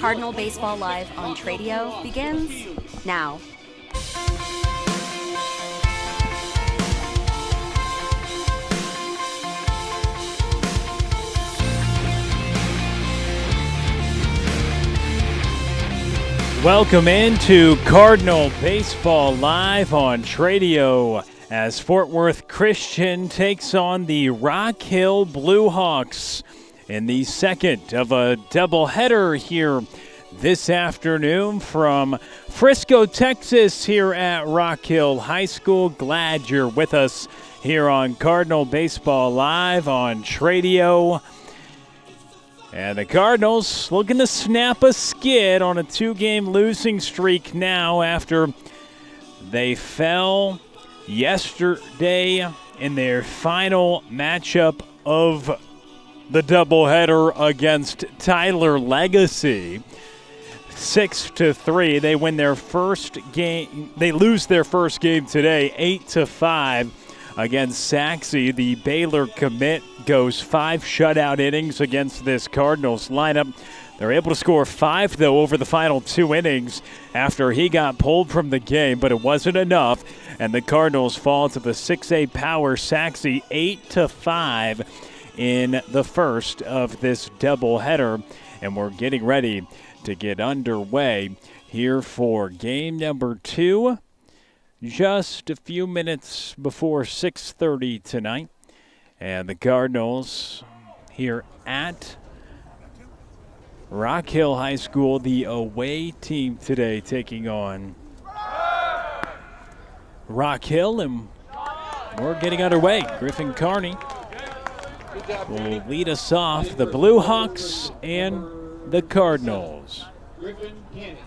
Cardinal Baseball Live on Tradio begins now. Welcome into Cardinal Baseball Live on Tradio as Fort Worth Christian takes on the Rock Hill Blue Hawks in the second of a doubleheader here this afternoon from Frisco, Texas, here at Rock Hill High School. Glad you're with us here on Cardinal Baseball Live on Tradio. And the Cardinals looking to snap a skid on a two-game losing streak now after they fell yesterday in their final matchup of the doubleheader against Tyler Legacy. 6-3. They win their first game. They lose their first game today, 8-5. Against Saxe. The Baylor commit goes 5 shutout innings against this Cardinals lineup. They're able to score 5, though, over the final 2 innings after he got pulled from the game, but it wasn't enough, and the Cardinals fall to the 6A power Saxe 8-5 in the first of this doubleheader, and we're getting ready to get underway here for game number 2. Just a few minutes before 6:30 tonight. And the Cardinals here at Rock Hill High School, the away team today, taking on Rock Hill. And we're getting underway. Griffin Carney will lead us off. The Blue Hawks and the Cardinals. Griffin Carney.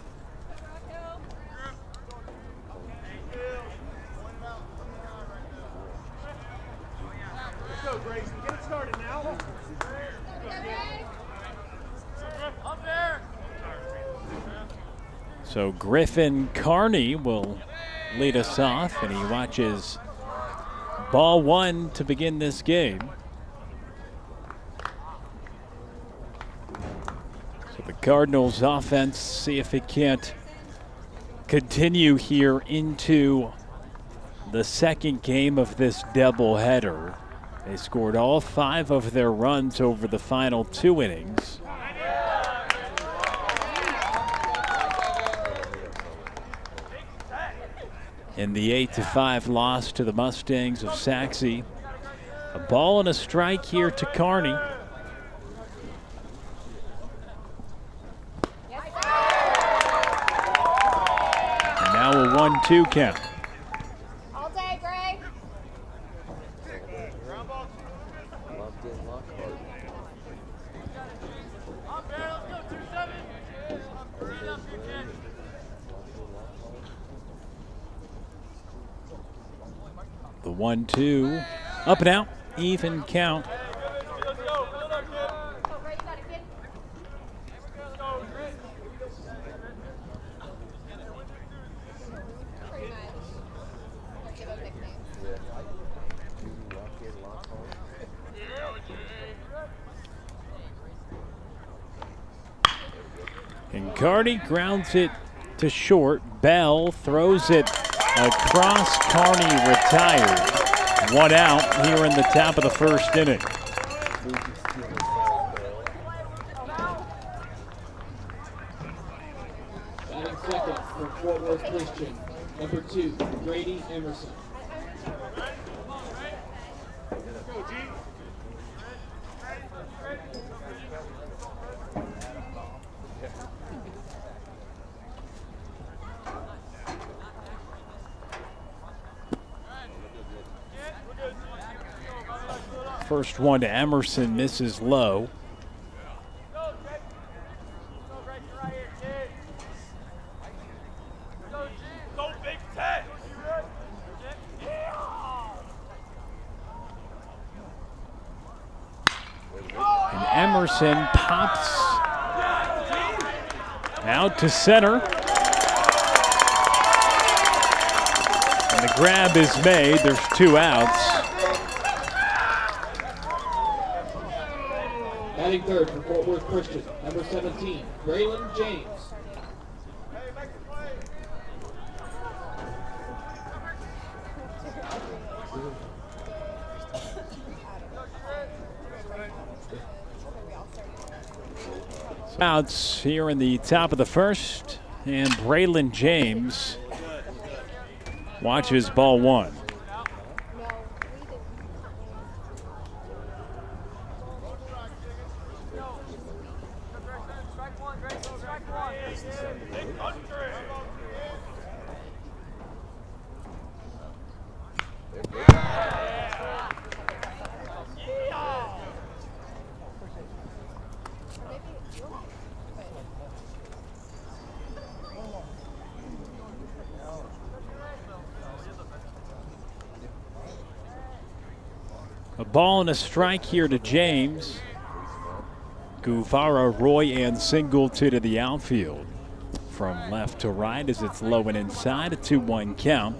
So Griffin Carney will lead us off, and he watches ball 1 to begin this game. So the Cardinals offense, see if it can't continue here into the second game of this doubleheader. They scored all 5 of their runs over the final 2 innings. In the 8-5 loss to the Mustangs of Saxe. A ball and a strike here to Carney. And now a 1-2 count. All day, Greg. The 1-2, up and out, even count. And Carney grounds it to short. Bell throws it across. Carney retired. 1 out here in the top of the first inning. Batting second for Fort Worth Christian, number 2, Grady Emerson. First one to Emerson, misses low. And Emerson pops out to center. And the grab is made. There's 2 outs. Batting third for Fort Worth Christian, number 17, Braylon James. Outs here in the top of the first, and Braylon James watches ball one. A ball and a strike here to James. Guevara, Roy, and Singleton to the outfield. From left to right as it's low and inside, a 2-1 count.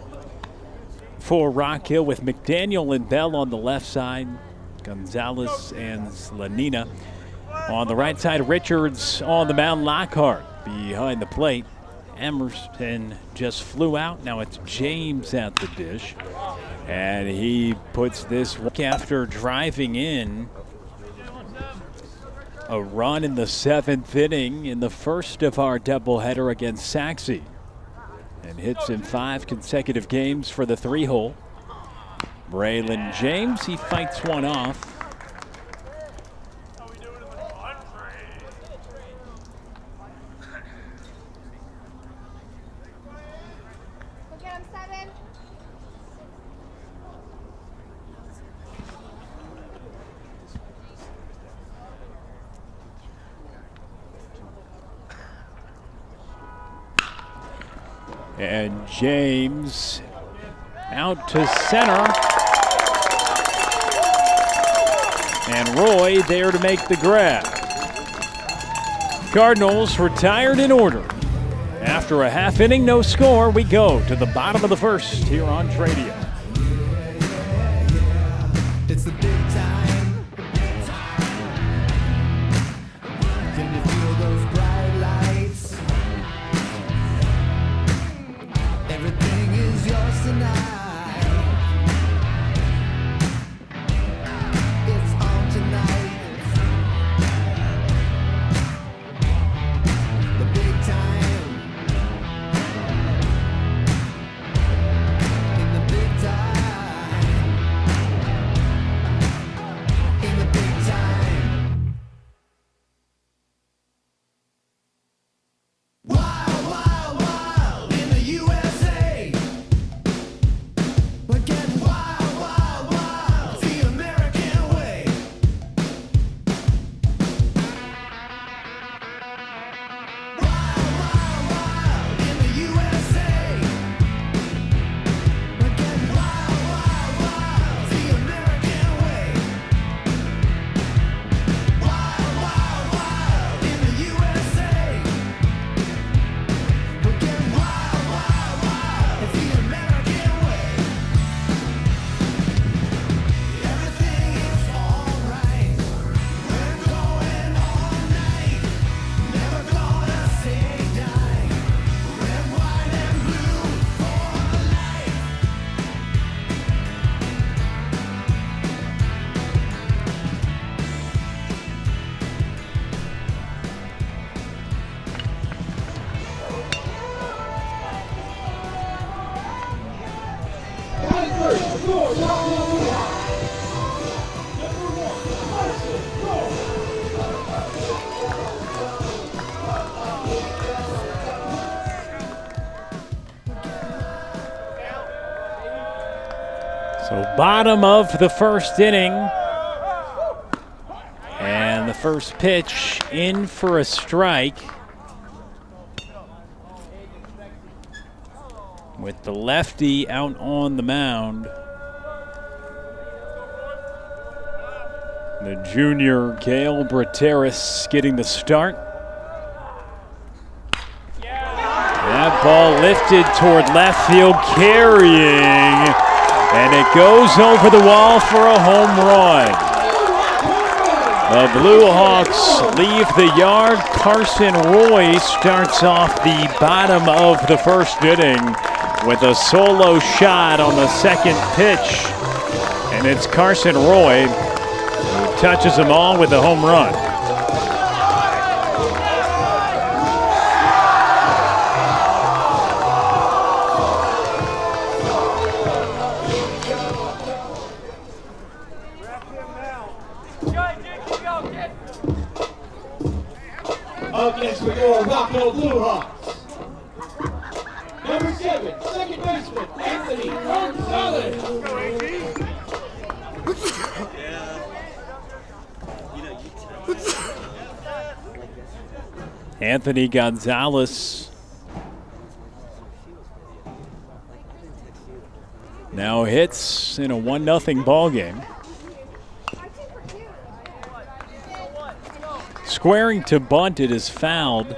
For Rock Hill with McDaniel and Bell on the left side. Gonzalez and Slanina. On the right side, Richards on the mound, Lockhart behind the plate. Emerson just flew out. Now it's James at the dish. And he puts this after driving in a run in the 7th inning in the first of our doubleheader against Saxe. And hits in 5 consecutive games for the 3-hole. Braylon James, he fights one off. And James out to center. And Roy there to make the grab. Cardinals retired in order. After a half inning, no score, we go to the bottom of the first here on Tradio. It's the big time. Can you feel those bright lights? Everything is yours tonight. It's on tonight. The big time. In the big time. In the big time. Wild, wild, wild in the USA. We're getting wild, wild, wild the American way. Wild, wild, wild in the USA. We're getting wild, wild, wild the American way. Wild, wild, wild in the USA. We're getting wild, wild, wild the American way. Everything is alright. We're going all night. Never gonna say die. Red, white, and blue for life. Batting third for Rock Hill Blue Hawks, number 1, Carson Rowe. So bottom of the first inning. And the first pitch in for a strike. With the lefty out on the mound. The junior Gail Brateris getting the start. That ball lifted toward left field, carrying. And it goes over the wall for a home run. The Blue Hawks leave the yard. Carson Roy starts off the bottom of the first inning with a solo shot on the second pitch. And it's Carson Roy who touches them all with a home run. Up next for your Rock Hill Blue Hawks. Number 7, second baseman, Anthony Gonzalez. Anthony Gonzalez now hits in a 1-0 ball game. Squaring to bunt, it is fouled.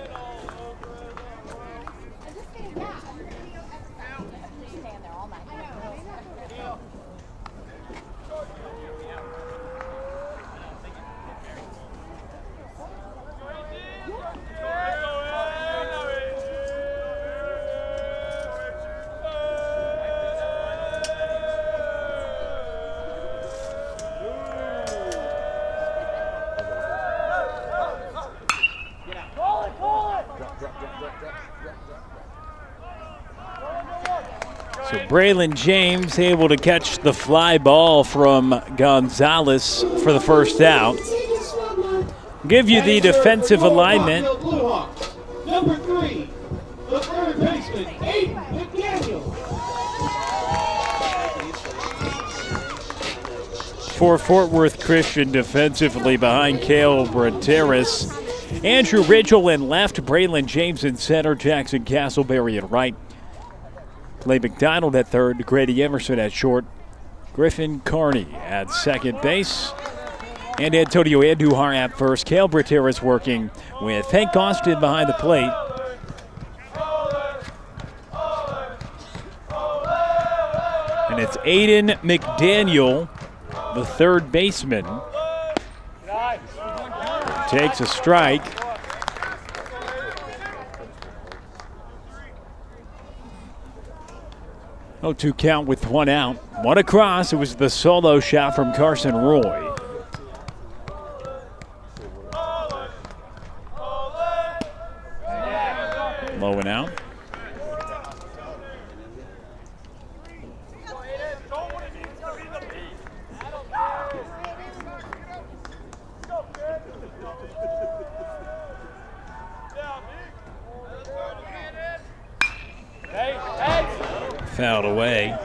So Braylon James able to catch the fly ball from Gonzalez for the first out. Give you the defensive alignment. Number 3, the third baseman, Aiden McDaniel. For Fort Worth Christian defensively behind Cale Brateris. Andrew Ridgel in left, Braylon James in center, Jackson Castleberry at right. Clay McDonald at third, Grady Emerson at short, Griffin Carney at second base, and Antonio Andujar at first. Cale Brateris working with Hank Austin behind the plate. And it's Aiden McDaniel, the third baseman. Takes a strike. 0-2 count with one out. One across. It was the solo shot from Carson Roy. Low and out. Fouled away.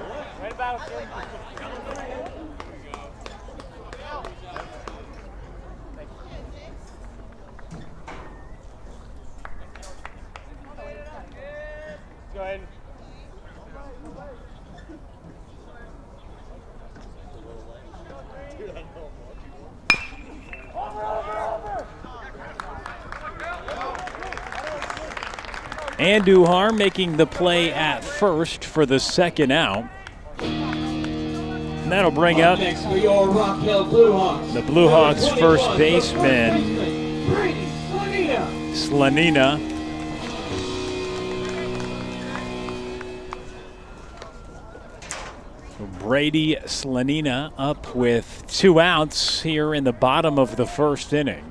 Go ahead. Andujar making the play at first for the second out. And that'll bring up Next for your Rock Hill Blue Hawks. the Blue Hawks first baseman, Brady Slanina. Slanina. So Brady Slanina up with 2 outs here in the bottom of the first inning.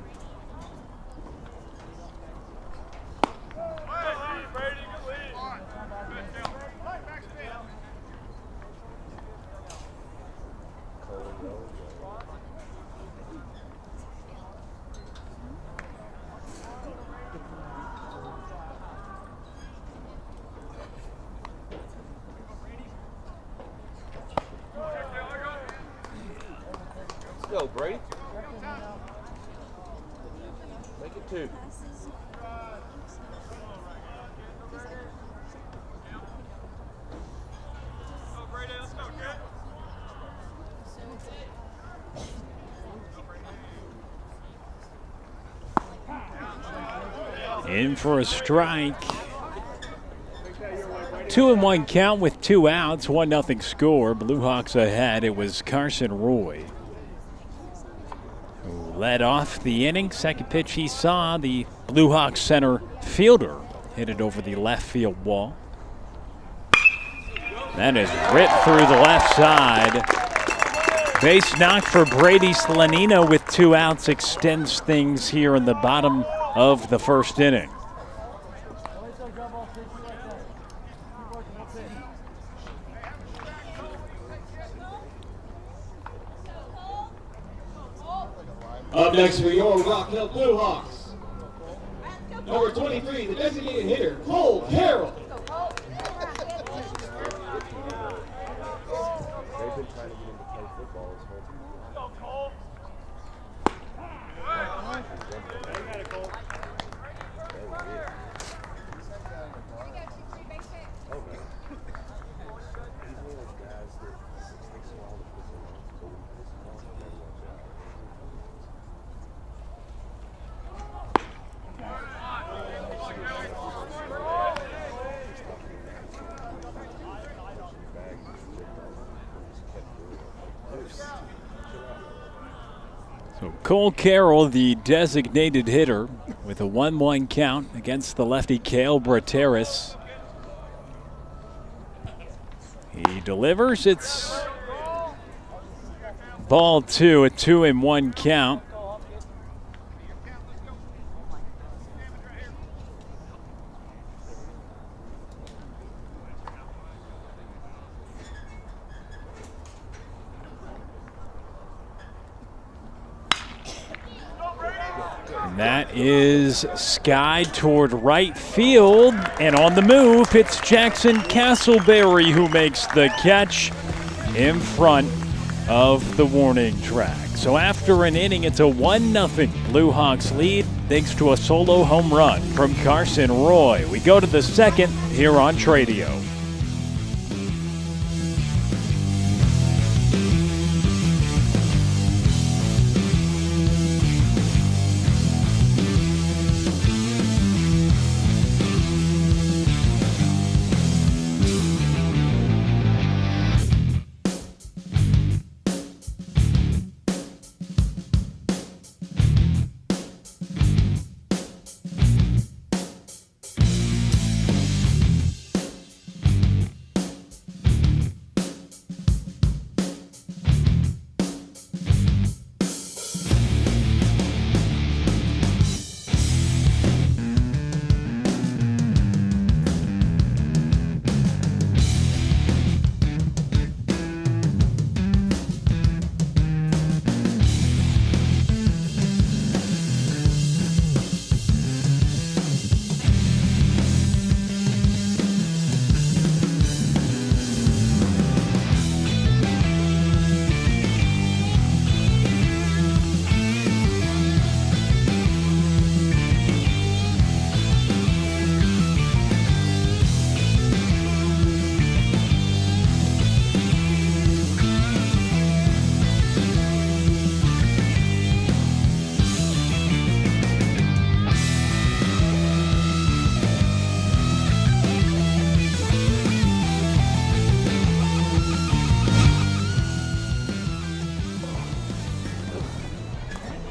Go, Brady. Make it 2. In for a strike. 2-1 count with 2 outs, 1-0 score. Blue Hawks ahead. It was Carson Roy who led off the inning. Second pitch he saw, the Blue Hawks center fielder hit it over the left field wall. That is ripped through the left side. Base knock for Brady Slanina with 2 outs extends things here in the bottom of the first inning. Up next for your Rock Hill Blue Hawks. Number 23, the designated hitter, Cole Carroll. They've been trying to get him to play football this whole time. Go, Cole. So Cole Carroll, the designated hitter, with a 1-1 count against the lefty Cale Brateris. He delivers. It's ball 2, a 2-1 count. That is skied toward right field, and on the move, it's Jackson Castleberry who makes the catch in front of the warning track. So after an inning, it's a 1-0 Blue Hawks lead thanks to a solo home run from Carson Roy. We go to the second here on Tradio.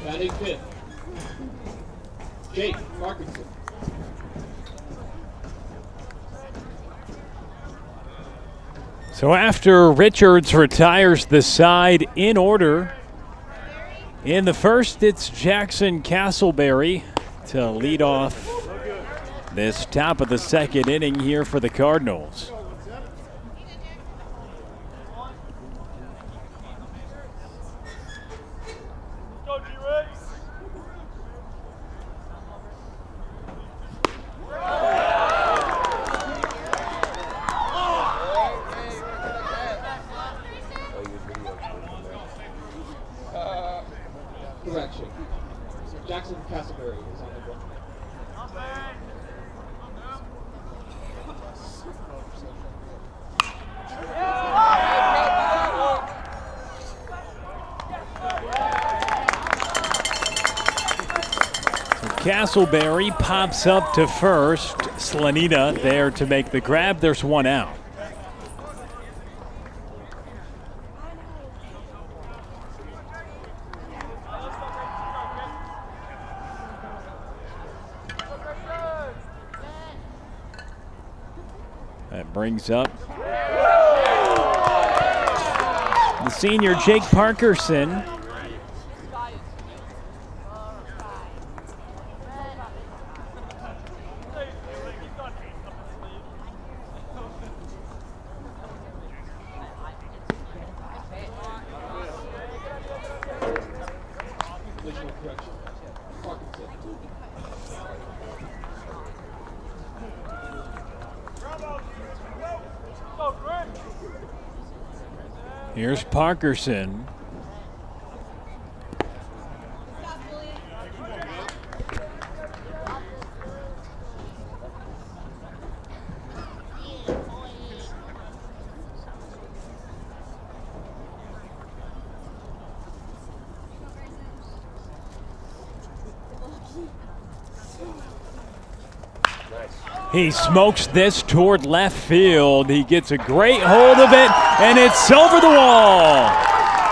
Batting fifth, Jake Parkerson. So after Richards retires the side in order, in the first, it's Jackson Castleberry to lead off this top of the second inning here for the Cardinals. Correction. Jackson Castleberry is on the book. Castleberry pops up to first. Slanina there to make the grab. There's one out. That brings up the senior Jake Parkerson. Here's Parkerson. He smokes this toward left field. He gets a great hold of it, and it's over the wall.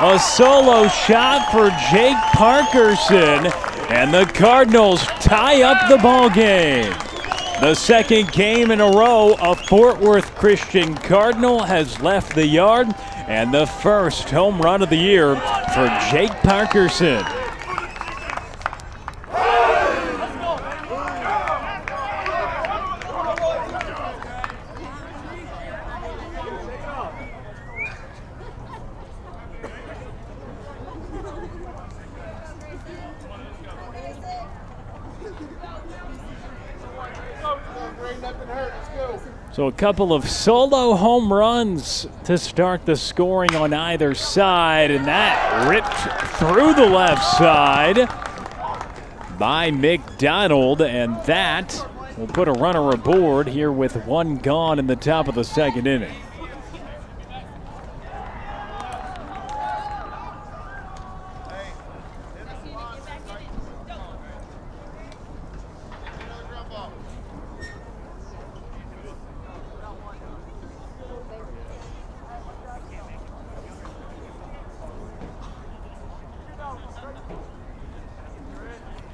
A solo shot for Jake Parkerson, and the Cardinals tie up the ball game. The second game in a row, a Fort Worth Christian Cardinal has left the yard, and the first home run of the year for Jake Parkerson. So a couple of solo home runs to start the scoring on either side, and that ripped through the left side by McDonald, and that will put a runner aboard here with one gone in the top of the second inning.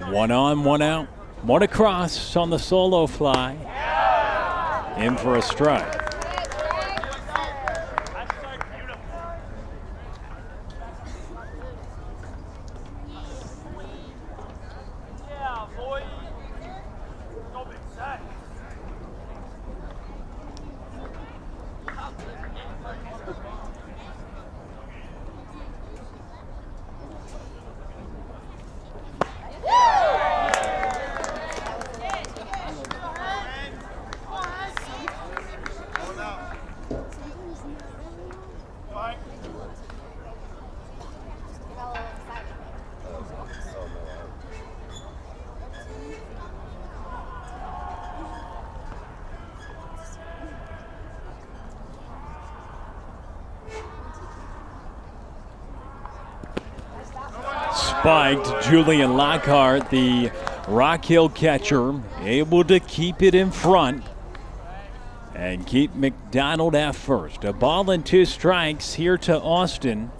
One on, one out, one across on the solo fly. In for a strike. Spiked. Julian Lockhart, the Rock Hill catcher, able to keep it in front and keep McDonald at first. A ball and two strikes here to Austin.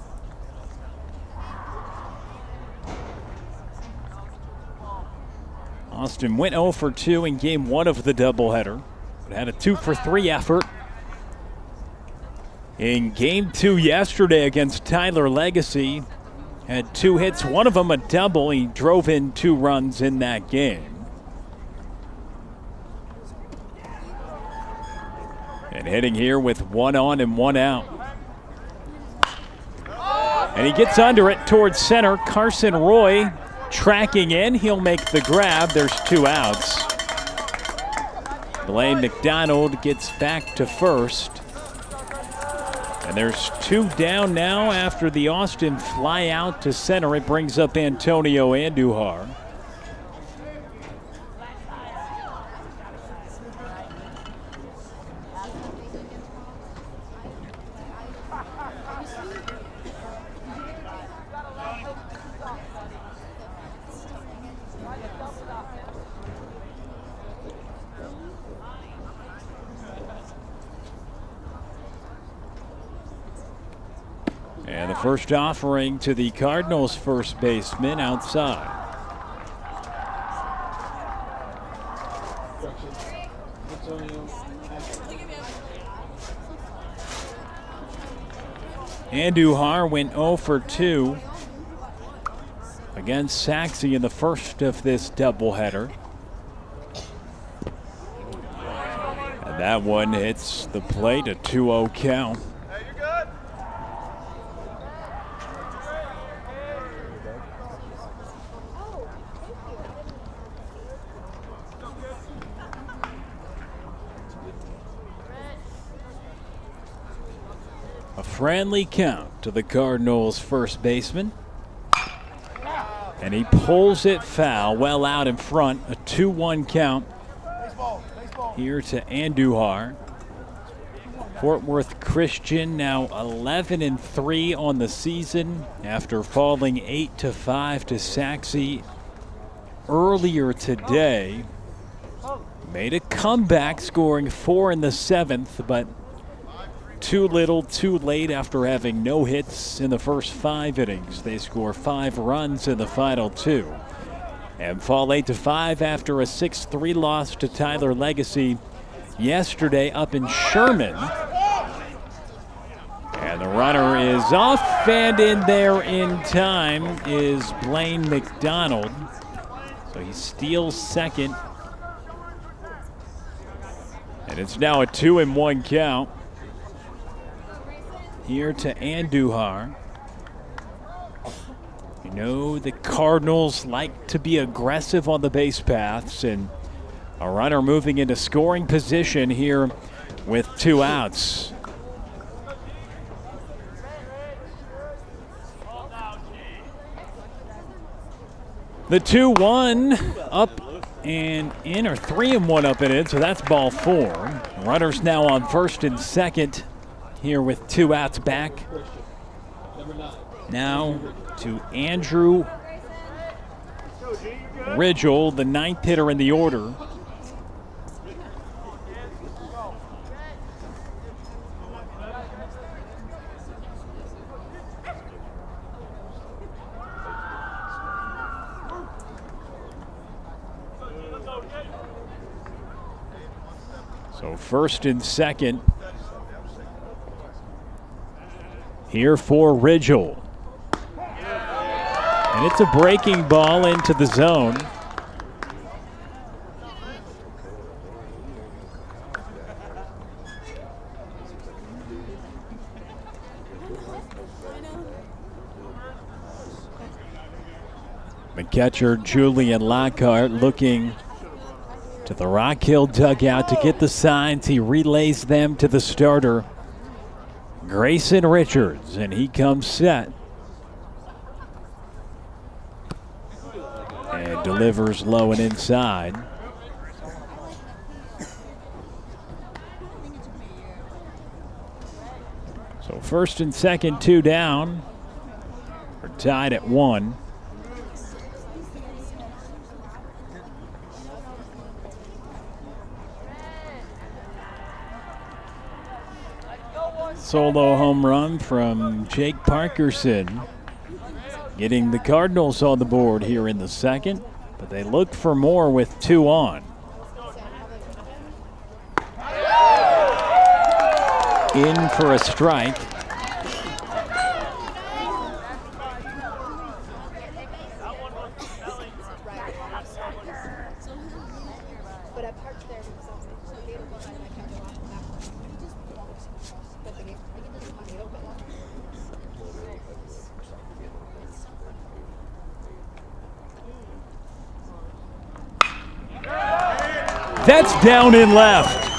Austin went 0 for 2 in game one of the doubleheader, but had a 2 for 3 effort in game two yesterday against Tyler Legacy. Had 2 hits, one of them a double. He drove in 2 runs in that game. And hitting here with 1 on and 1 out. And he gets under it towards center. Carson Roy tracking in. He'll make the grab. There's 2 outs. Blaine McDonald gets back to first. And there's 2 down now after the Austin fly out to center. It brings up Antonio Andujar. And the first offering to the Cardinals first baseman outside. Andujar went 0 for 2 against Saxe in the first of this doubleheader. And that one hits the plate, a 2-0 count. A friendly count to the Cardinals' first baseman. And he pulls it foul, well out in front, a 2-1 count here to Andujar. Fort Worth Christian now 11-3 on the season after falling 8-5 to Saxe earlier today. Made a comeback, scoring 4 in the 7th, but too little, too late after having no hits in the first 5 innings. They score 5 runs in the final 2 and fall 8-5 after a 6-3 loss to Tyler Legacy yesterday up in Sherman. And the runner is off, and in there in time is Blaine McDonald. So he steals second. And it's now a 2-1 count here to Andujar. You know, the Cardinals like to be aggressive on the base paths, and a runner moving into scoring position here with 2 outs. The 2-1 up and in, or 3-1 up and in, so that's ball 4. Runners now on first and second here with 2 outs back. Now to Andrew Ridgel, the 9th hitter in the order. So first and second here for Ridgel. And it's a breaking ball into the zone. The catcher Julian Lockhart looking to the Rock Hill dugout to get the signs. He relays them to the starter, Grayson Richards, and he comes set. And delivers low and inside. So first and second, 2 down. We're tied at 1. Solo home run from Jake Parkerson, getting the Cardinals on the board here in the second, but they look for more with 2 on. In for a strike. That's down and left.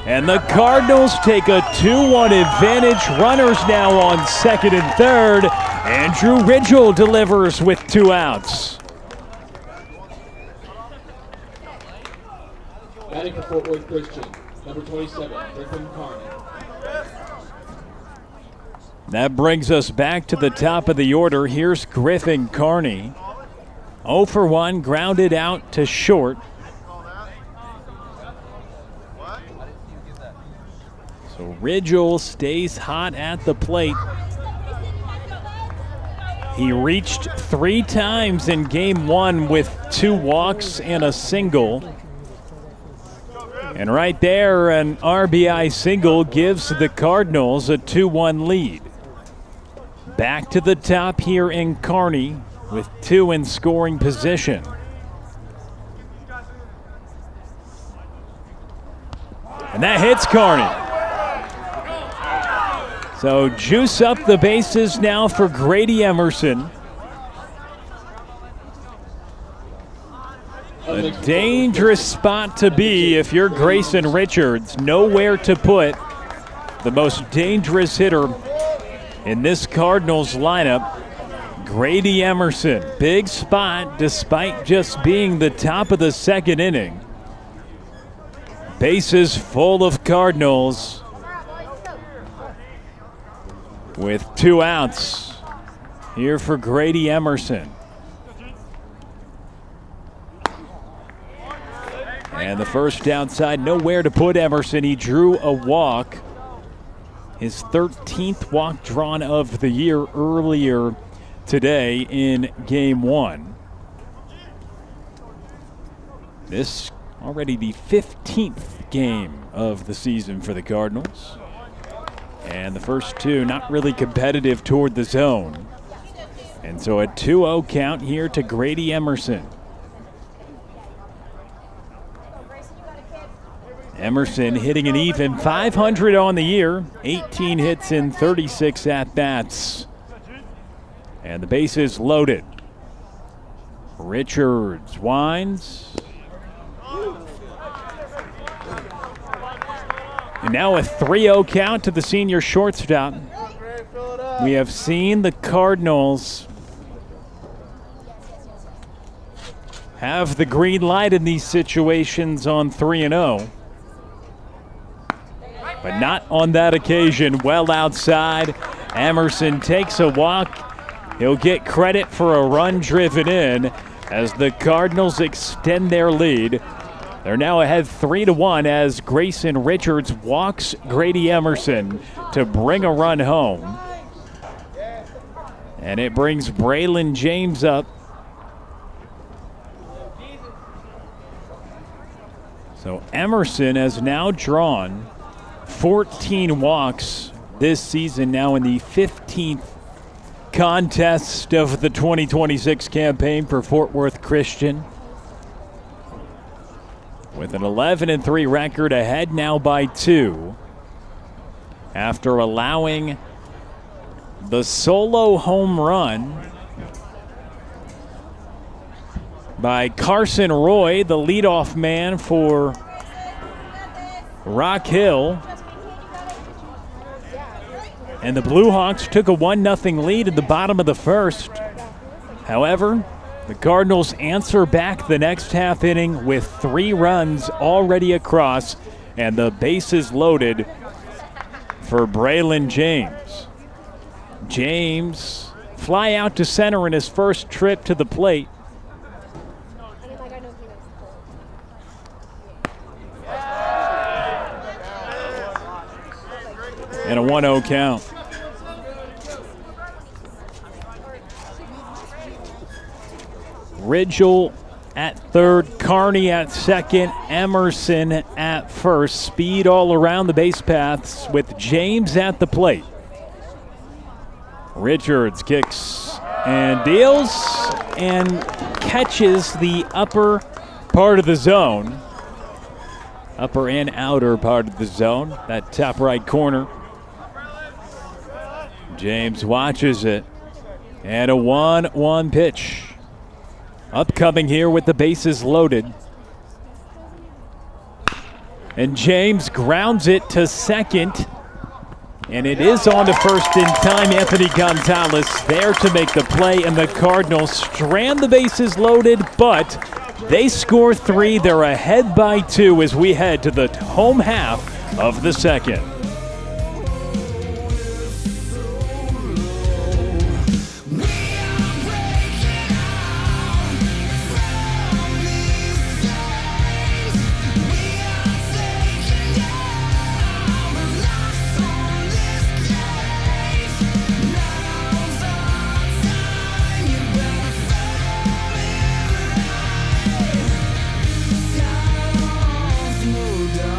And the Cardinals take a 2-1 advantage. Runners now on second and third. Andrew Ridgel delivers with 2 outs. Batting for Fort Worth Christian, number 27, Griffin Carney. That brings us back to the top of the order. Here's Griffin Carney. 0 for 1, grounded out to short. So Ridgel stays hot at the plate. He reached 3 times in game 1 with 2 walks and a single. And right there, an RBI single gives the Cardinals a 2-1 lead. Back to the top here in Kearney with 2 in scoring position. And that hits Kearney. So juice up the bases now for Grady Emerson. A dangerous spot to be if you're Grayson Richards. Nowhere to put the most dangerous hitter in this Cardinals lineup, Grady Emerson. Big spot despite just being the top of the second inning. Bases full of Cardinals with 2 outs here for Grady Emerson. And the first outside, nowhere to put Emerson. He drew a walk, his 13th walk drawn of the year earlier today in Game 1. This already the 15th game of the season for the Cardinals. And the first 2 not really competitive toward the zone. And so a 2-0 count here to Grady Emerson. Emerson hitting an even 500 on the year, 18 hits in 36 at-bats. And the bases loaded. Richards winds. And now a 3-0 count to the senior shortstop. We have seen the Cardinals have the green light in these situations on 3-0. But not on that occasion. Well outside. Emerson takes a walk. He'll get credit for a run driven in as the Cardinals extend their lead. They're now ahead 3-1 as Grayson Richards walks Grady Emerson to bring a run home. And it brings Braylon James up. So Emerson has now drawn 14 walks this season, now in the 15th contest of the 2026 campaign for Fort Worth Christian. With an 11-3 record, ahead now by 2 after allowing the solo home run by Carson Roy, the leadoff man for Rock Hill. And the Blue Hawks took a 1-0 lead at the bottom of the first. However, the Cardinals answer back the next half inning with 3 runs already across and the bases loaded for Braylon James. James fly out to center in his first trip to the plate. And a 1-0 count. Ridgel at third, Kearney at second, Emerson at first. Speed all around the base paths with James at the plate. Richards kicks and deals and catches the upper part of the zone. Upper and outer part of the zone, that top right corner. James watches it. And a 1-1 pitch. Upcoming here with the bases loaded. And James grounds it to second. And it is on to first in time. Anthony Gonzalez there to make the play. And the Cardinals strand the bases loaded, but they score 3. They're ahead by 2 as we head to the home half of the second. No doubt.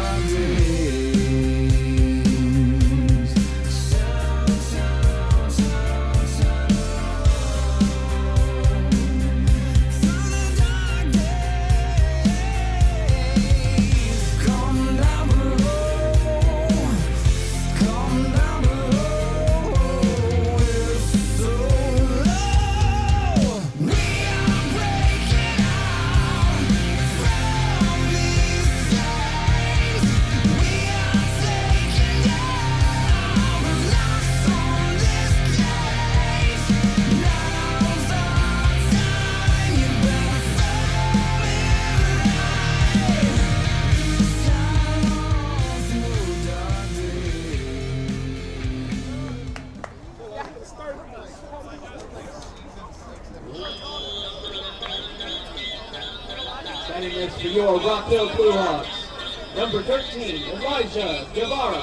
your Rock Hill Blue Hawks. Number 13, Elijah Guevara.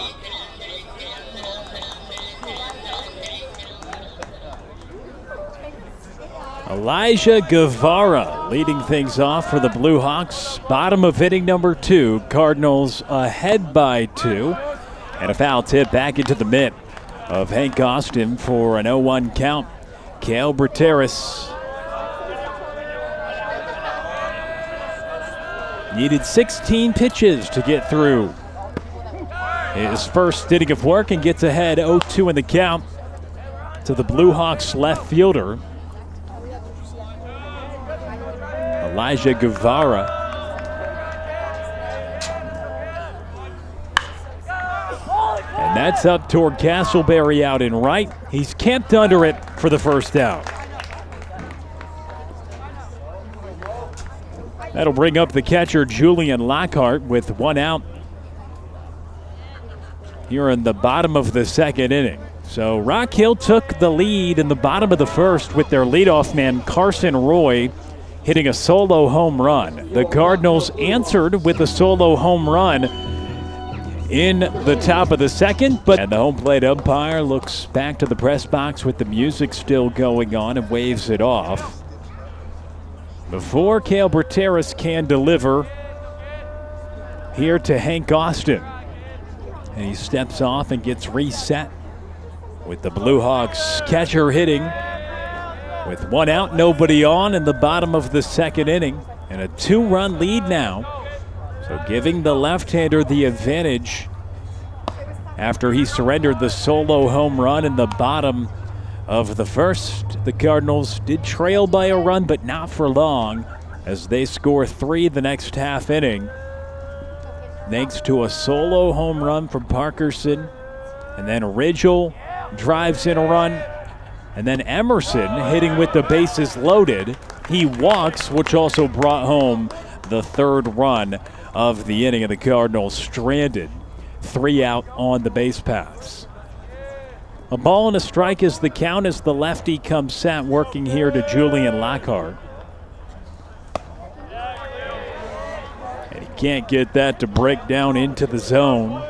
Elijah Guevara leading things off for the Blue Hawks. Bottom of inning number 2. Cardinals ahead by 2. And a foul tip back into the mitt of Hank Austin for an 0-1 count. Cale Brateris needed 16 pitches to get through his first inning of work and gets ahead 0-2 in the count to the Blue Hawks left fielder, Elijah Guevara. And that's up toward Castleberry out in right. He's camped under it for the first out. That'll bring up the catcher Julian Lockhart with 1 out here in the bottom of the second inning. So Rock Hill took the lead in the bottom of the first with their leadoff man Carson Roy hitting a solo home run. The Cardinals answered with a solo home run in the top of the second, and the home plate umpire looks back to the press box with the music still going on and waves it off. Before Cale Brateris can deliver here to Hank Austin. And he steps off and gets reset with the Blue Hawks catcher hitting with 1 out, nobody on in the bottom of the second inning, and a 2-run lead now. So giving the left-hander the advantage after he surrendered the solo home run in the bottom of the first. The Cardinals did trail by a run, but not for long, as they score 3 the next half inning, thanks to a solo home run from Parkerson, and then Ridgel drives in a run, and then Emerson hitting with the bases loaded. He walks, which also brought home the 3rd run of the inning, and the Cardinals stranded 3 out on the base paths. A ball and a strike is the count as the lefty comes set, working here to Julian Lockhart. And he can't get that to break down into the zone.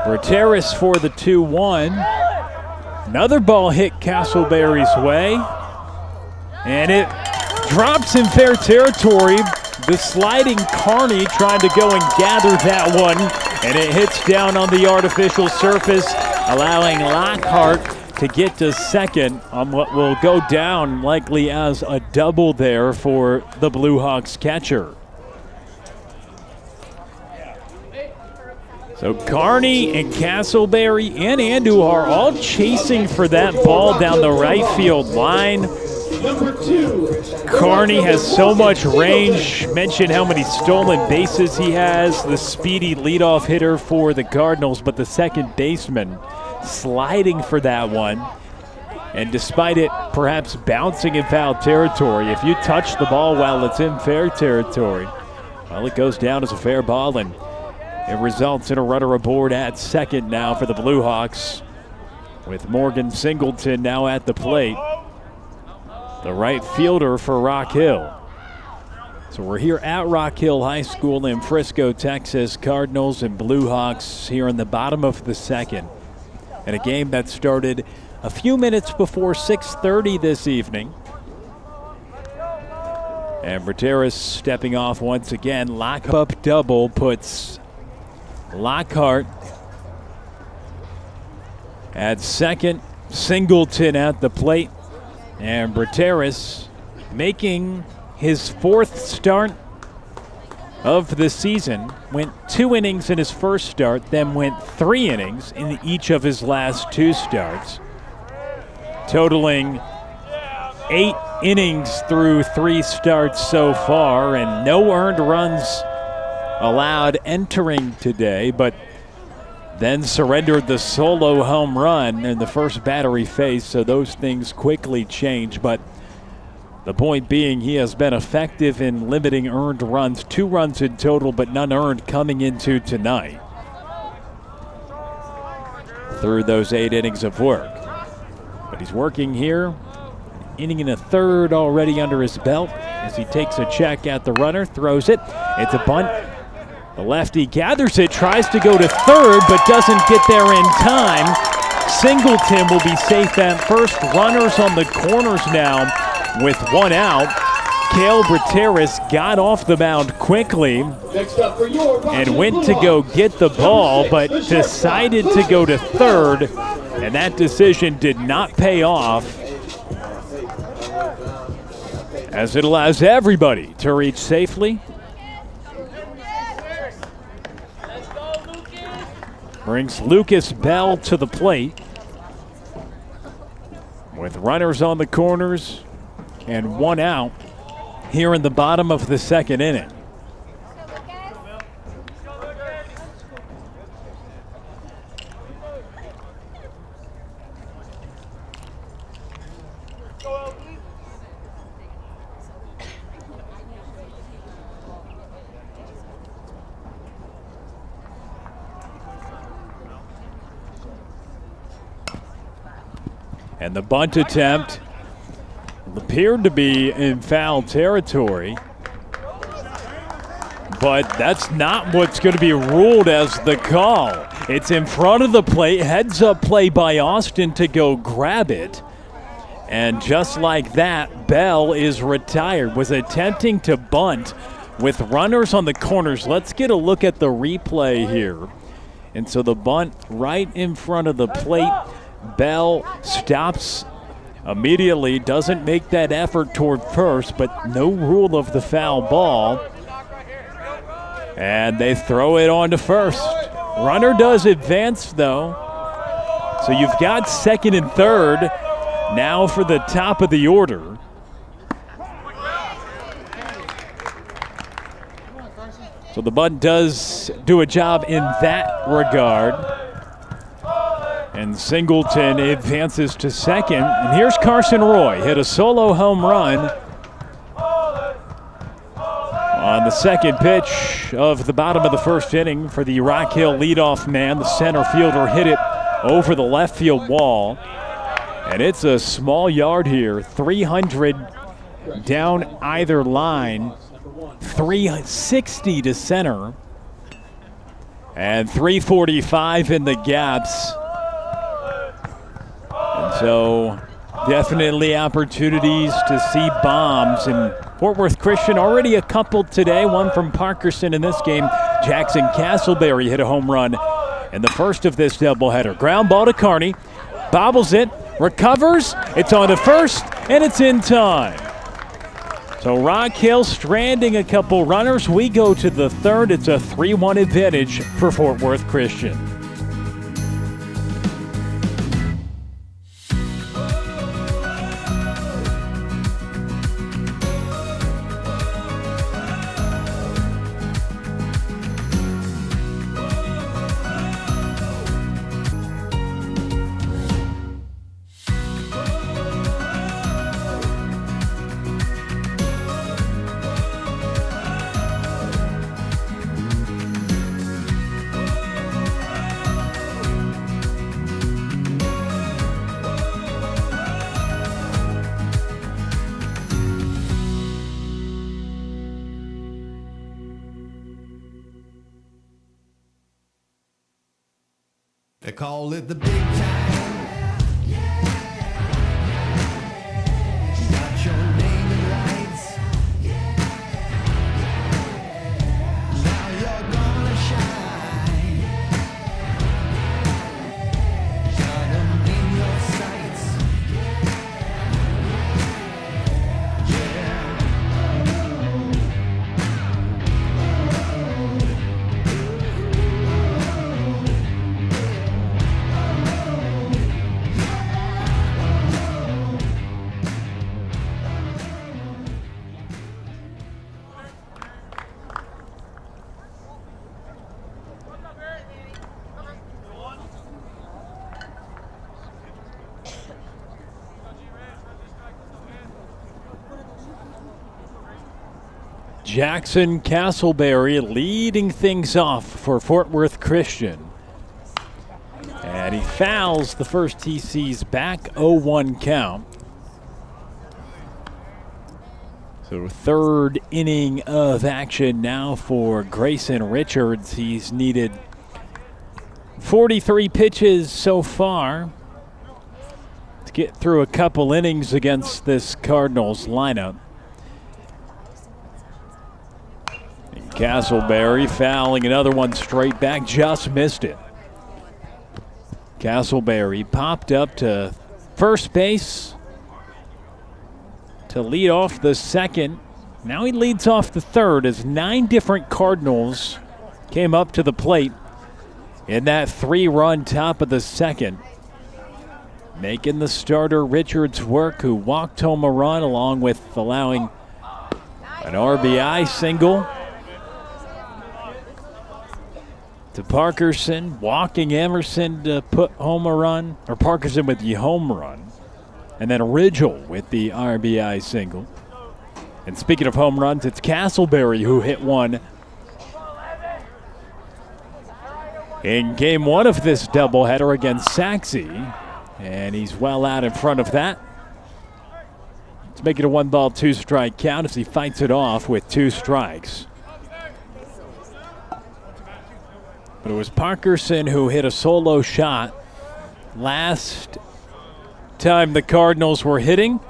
Brateris for the 2-1. Another ball hit Castleberry's way, and it drops in fair territory. The sliding Carney tried to go and gather that one, and it hits down on the artificial surface, allowing Lockhart to get to second on what will go down likely as a double there for the Blue Hawks catcher. So Carney and Castleberry and Andujar all chasing for that ball down the right field line. Number 2. Carney has so much range. Mentioned how many stolen bases he has. The speedy leadoff hitter for the Cardinals, but the second baseman sliding for that one. And despite it perhaps bouncing in foul territory, if you touch the ball while it's in fair territory, well, it goes down as a fair ball, and it results in a runner aboard at second now for the Blue Hawks, with Morgan Singleton now at the plate, the right fielder for Rock Hill. So we're here at Rock Hill High School in Frisco, Texas. Cardinals and Blue Hawks here in the bottom of the second, and a game that started a few minutes before 6:30 this evening. And Brateris stepping off once again. Lock-up double puts Lockhart at second, Singleton at the plate, and Brateris making his 4th start of the season. Went 2 innings in his first start, then went 3 innings in each of his last 2 starts, totaling 8 innings through 3 starts so far, and no earned runs allowed entering today, but then surrendered the solo home run in the first batter he faced, so those things quickly change. But The point being he has been effective in limiting earned runs, 2 runs in total, but none earned coming into tonight through those 8 innings of work. But he's working here, inning and a third already under his belt as he takes a check at the runner, throws it. It's a bunt. The lefty gathers it, tries to go to third, but doesn't get there in time. Singleton will be safe at first. Runners on the corners now with 1 out. Cale Brateris got off the mound quickly and went to go get the ball, but decided to go to third, and that decision did not pay off, as it allows everybody to reach safely. Brings Lucas Bell to the plate with runners on the corners and 1 out here in the bottom of the 2nd inning. And the bunt attempt appeared to be in foul territory, but that's not what's going to be ruled as the call. It's in front of the plate, heads up play by Austin to go grab it. And just like that, Bell is retired. Was attempting to bunt with runners on the corners. Let's get a look at the replay here. And so the bunt right in front of the plate. Bell stops immediately, doesn't make that effort toward first, but no rule of the foul ball. And they throw it on to first. Runner does advance, though. So you've got 2nd and 3rd now for the top of the order. So the bunt does do a job in that regard. And Singleton advances to 2nd. And here's Carson Roy, hit a solo home run on the 2nd pitch of the bottom of the 1st inning for the Rock Hill leadoff man. The center fielder hit it over the left field wall. And it's a small yard here, 300 down either line, 360 to center, and 345 in the gaps. So definitely opportunities to see bombs. And Fort Worth Christian already a couple today, one from Parkerson in this game. Jackson Castleberry hit a home run in the first of this doubleheader. Ground ball to Carney, bobbles it, recovers, it's on to first, and it's in time. So Rock Hill stranding a couple runners. We go to the 3rd. It's a 3-1 advantage for Fort Worth Christian. They call it the big time. Got your name in lights. Now you're gonna shine. Got 'em in your sights. Jackson Castleberry leading things off for Fort Worth Christian. And he fouls the first he sees back, 0-1 count. So third inning of action now for Grayson Richards. He's needed 43 pitches so far to get through a couple innings against this Cardinals lineup. And Castleberry fouling another one straight back, just missed it. Castleberry popped up to first base to lead off the second. Now he leads off the third as 9 different Cardinals came up to the plate in that 3-run top of the second. Making the starter Richards work, who walked home a run along with allowing an RBI single to Parkerson, walking Emerson to put home a run, or Parkerson with the home run, and then Ridgel with the RBI single. And speaking of home runs, it's Castleberry who hit one in game 1 of this doubleheader against Saxe, and he's well out in front of that. Let's make it a 1-ball, 2-strike count as he fights it off with 2 strikes. But it was Parkerson who hit a solo shot last time the Cardinals were hitting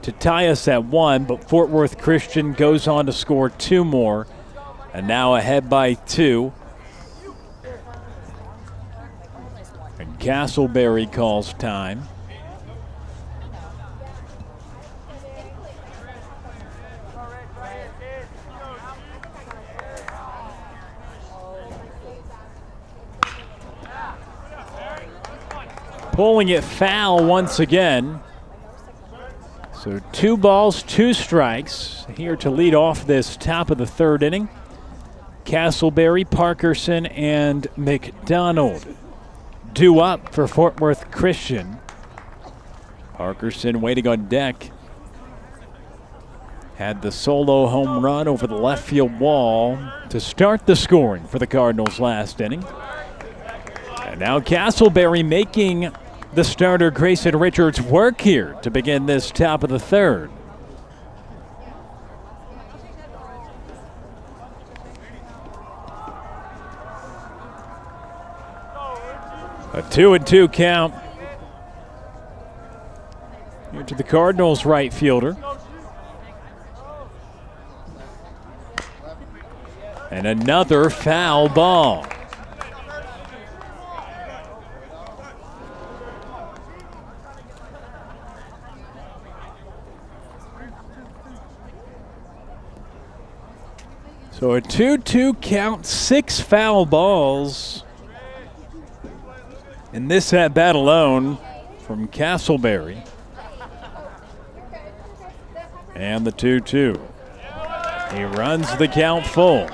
to tie us at 1, but Fort Worth Christian goes on to score 2 more, and now ahead by 2. And Castleberry calls time. Pulling it foul once again. So 2 balls, 2 strikes here to lead off this top of the third inning. Castleberry, Parkerson, and McDonald due up for Fort Worth Christian. Parkerson waiting on deck. Had the solo home run over the left field wall to start the scoring for the Cardinals last inning. And now Castleberry making the starter Grayson Richards work here to begin this top of the third. A 2-2 count here to the Cardinals right fielder. And another foul ball. So a 2-2 count, 6 foul balls in this at-bat alone from Castleberry. And the 2-2. He runs the count full.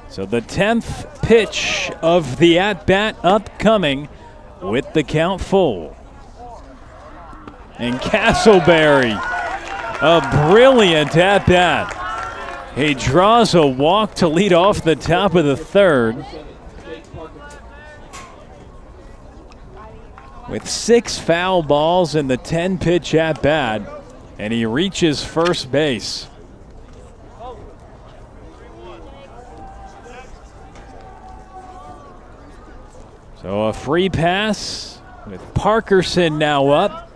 So the 10th pitch of the at-bat upcoming with the count full. And Castleberry, a brilliant at-bat. He draws a walk to lead off the top of the third. With 6 foul balls in the 10-pitch at-bat, and he reaches first base. So a free pass with Parkerson now up.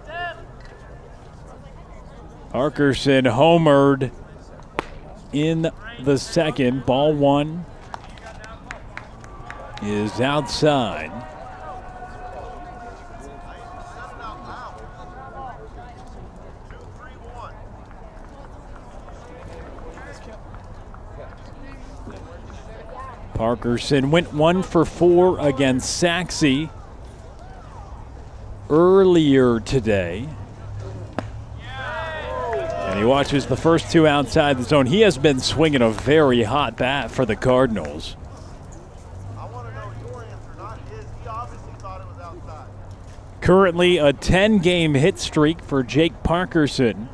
Parkerson homered in the second. Ball 1 is outside. Parkerson went 1 for 4 against Saxe earlier today. And he watches the first 2 outside the zone. He has been swinging a very hot bat for the Cardinals. I want to know your answer, not his. He Currently a 10-game hit streak for Jake Parkerson,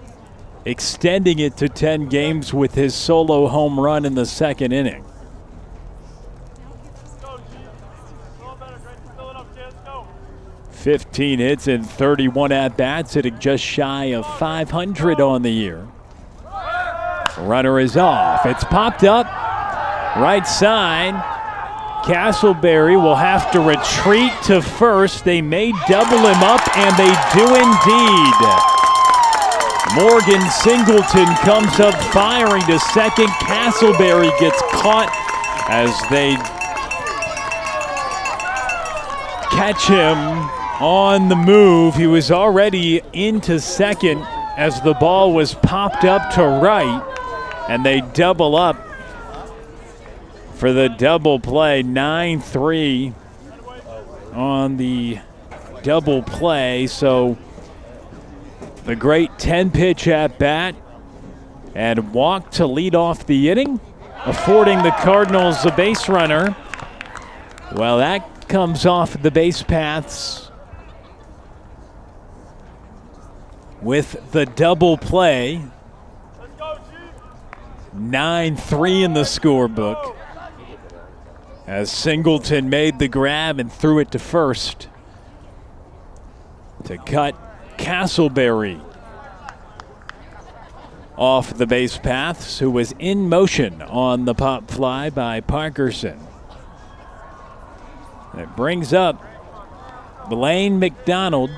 extending it to 10 games with his solo home run in the second inning. Go, G. Go better, Greg. Fill it up, Chance. Go. 15 hits and 31 at-bats, hitting just shy of 500 on the year. Runner is off. It's popped up. Right side. Castleberry will have to retreat to first. They may double him up, and they do indeed. Morgan Singleton comes up firing to second. Castleberry gets caught as they catch him on the move. He was already into second as the ball was popped up to right, and they double up for the double play. 9-3 on the double play. So the great 10-pitch at bat and walk to lead off the inning, affording the Cardinals a base runner. Well, that comes off the base paths with the double play. 9-3 in the scorebook, as Singleton made the grab and threw it to first to cut Castleberry off the base paths, who was in motion on the pop fly by Parkerson. It brings up Blaine McDonald.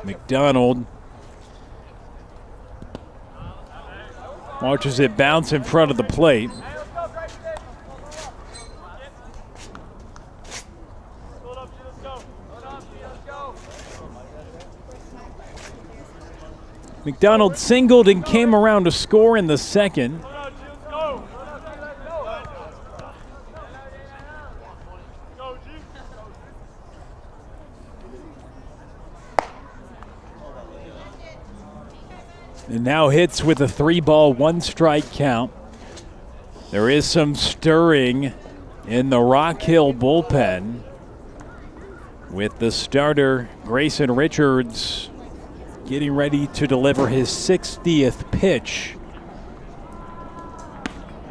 McDonald watches it bounce in front of the plate. McDonald singled and came around to score in the second. And now hits with a 3-ball, 1-strike count. There is some stirring in the Rock Hill bullpen with the starter, Grayson Richards, getting ready to deliver his 60th pitch.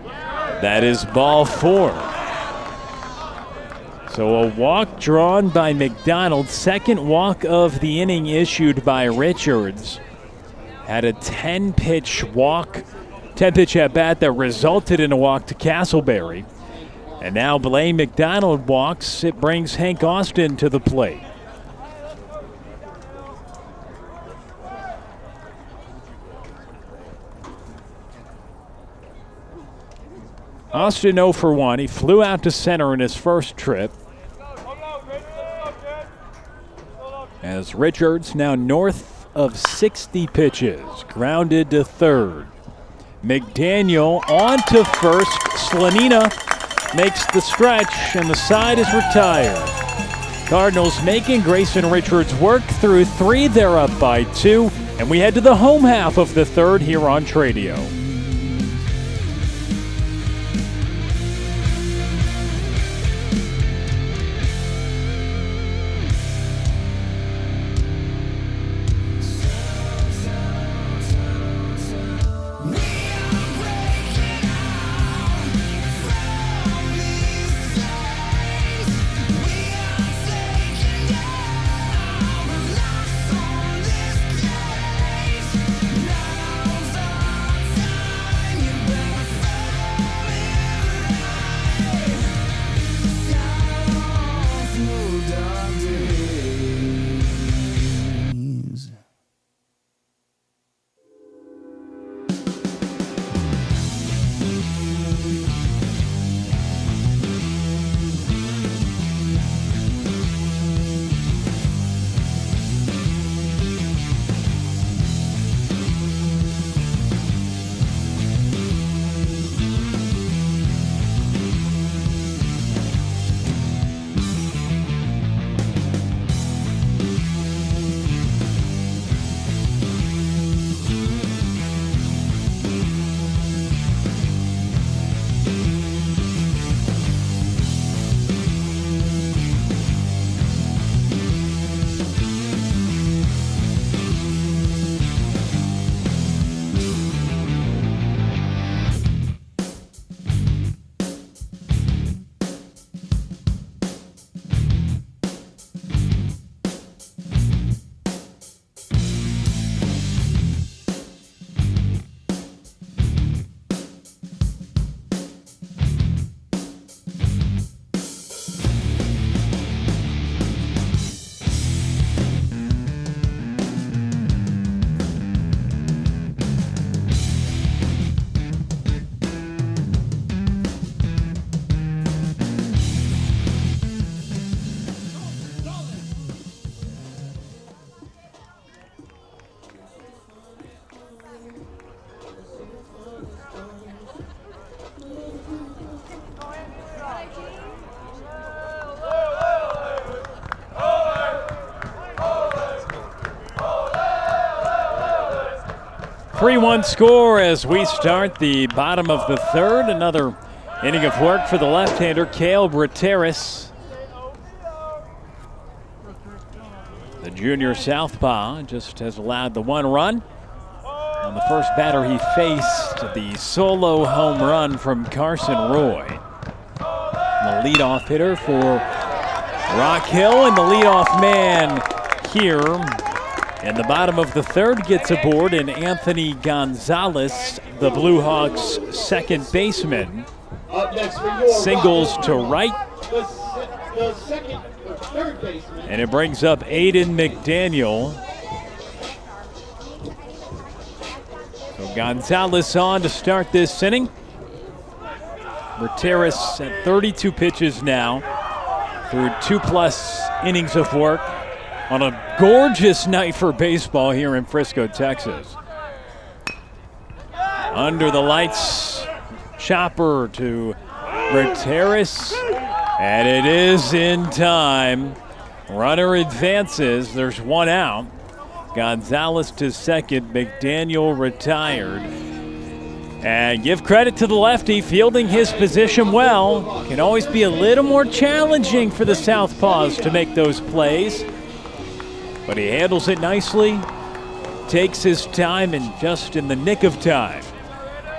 That is ball 4. So a walk drawn by McDonald, second walk of the inning issued by Richards. Had a 10-pitch at bat that resulted in a walk to Castleberry. And now Blaine McDonald walks. It brings Hank Austin to the plate. Austin 0 for 1. He flew out to center in his first trip. As Richards now north of 60 pitches, grounded to third. McDaniel on to first. Slanina makes the stretch, and the side is retired. Cardinals making Grayson Richards work through 3. They're up by 2, and we head to the home half of the third here on Tradio. 3-1 score as we start the bottom of the third. Another inning of work for the left-hander, Cale Brateris. The junior southpaw just has allowed the one run. On the first batter he faced, the solo home run from Carson Roy. The leadoff hitter for Rock Hill, and the leadoff man here in the bottom of the third gets aboard, and Anthony Gonzalez, the Blue Hawks' second baseman, Up next for your singles to right, the second or third baseman. and it brings up Aiden McDaniel. So Gonzalez on to start this inning. Brateris at 32 pitches now through 2+ innings of work on a gorgeous night for baseball here in Frisco, Texas. Under the lights, chopper to Brateris, and it is in time. Runner advances, there's one out. Gonzalez to second, McDaniel retired. And give credit to the lefty, fielding his position well. Can always be a little more challenging for the southpaws to make those plays. But he handles it nicely, takes his time, and just in the nick of time,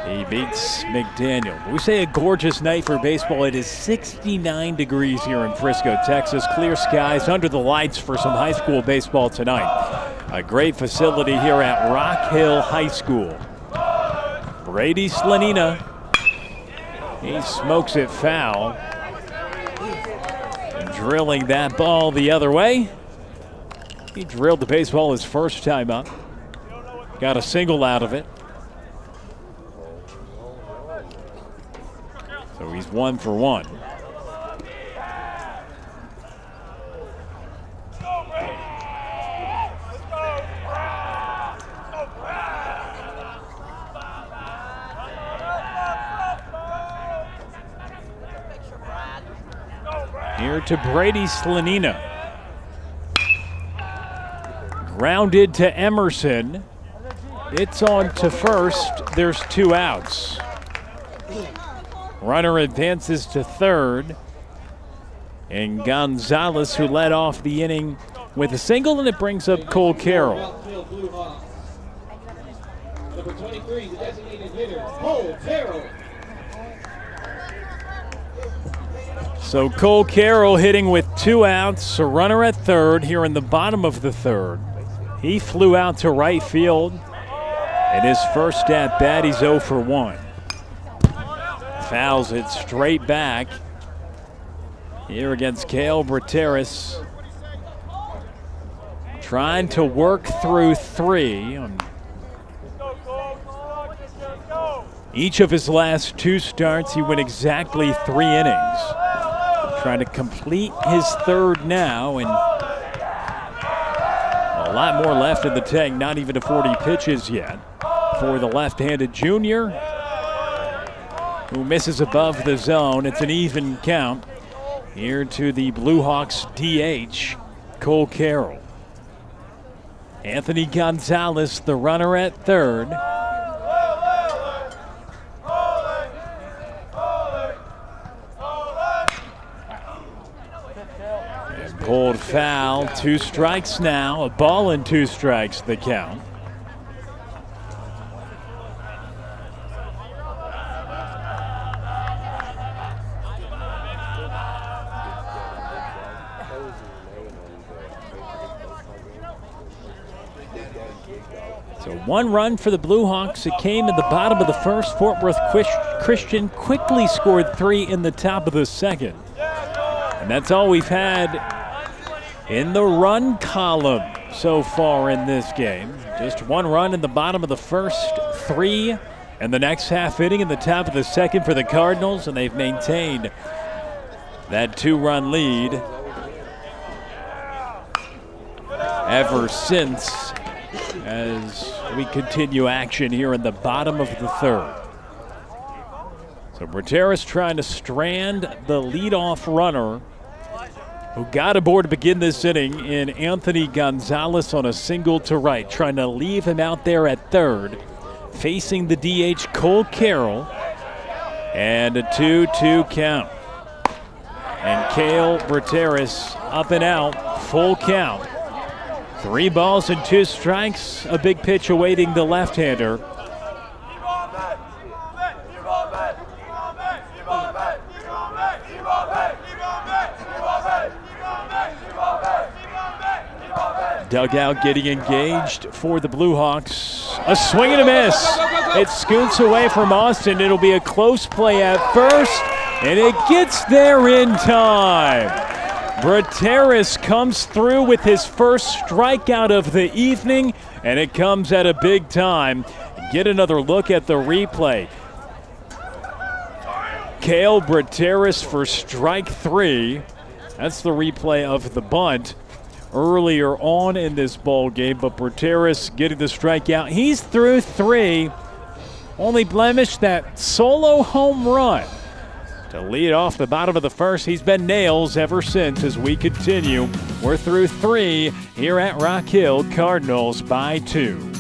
he beats McDaniel. We say a gorgeous night for baseball. It is 69 degrees here in Frisco, Texas. Clear skies under the lights for some high school baseball tonight. A great facility here at Rock Hill High School. Brady Slanina, he smokes it foul. And drilling that ball the other way. He drilled the baseball his first time up. Got a single out of it. So he's 1 for 1. Here to Brady Slanina. Grounded to Emerson. It's on to first. There's 2 outs. Runner advances to third. And Gonzalez, who led off the inning with a single, and it brings up Cole Carroll. Number 23, the designated hitter, Cole Carroll. So Cole Carroll hitting with 2 outs, a runner at third here in the bottom of the third. He flew out to right field, and his first at bat, he's 0 for 1. Fouls it straight back here against Cale Brateris. Trying to work through 3 on each of his last 2 starts. He went exactly 3 innings. Trying to complete his third now, and a lot more left in the tank, not even to 40 pitches yet for the left-handed junior, who misses above the zone. It's an even count. Here to the Blue Hawks DH, Cole Carroll. Anthony Gonzalez, the runner at third. Pulled foul, 2 strikes now, a ball and 2 strikes the count. So 1 run for the Blue Hawks. It came in the bottom of the first. Fort Worth Christian quickly scored 3 in the top of the second. And that's all we've had in the run column so far in this game. Just 1 run in the bottom of the first, 3 in the next half inning in the top of the second for the Cardinals, and they've maintained that 2-run lead ever since, as we continue action here in the bottom of the third. So Brateris trying to strand the leadoff runner who got aboard to begin this inning in Anthony Gonzalez on a single to right, trying to leave him out there at third facing the DH Cole Carroll. And a 2-2 count. And Cale Brateris up and out, full count. 3 balls and 2 strikes, a big pitch awaiting the left-hander. Dugout getting engaged for the Blue Hawks. A swing and a miss. It scoots away from Austin. It'll be a close play at first, and it gets there in time. Brateris comes through with his first strikeout of the evening, and it comes at a big time. Get another look at the replay. Cale Brateris for strike 3. That's the replay of the bunt earlier on in this ball game, but Brateris getting the strikeout. He's through 3. Only blemish, that solo home run to lead off the bottom of the first. He's been nails ever since as we continue. We're through 3 here at Rock Hill. Cardinals by 2.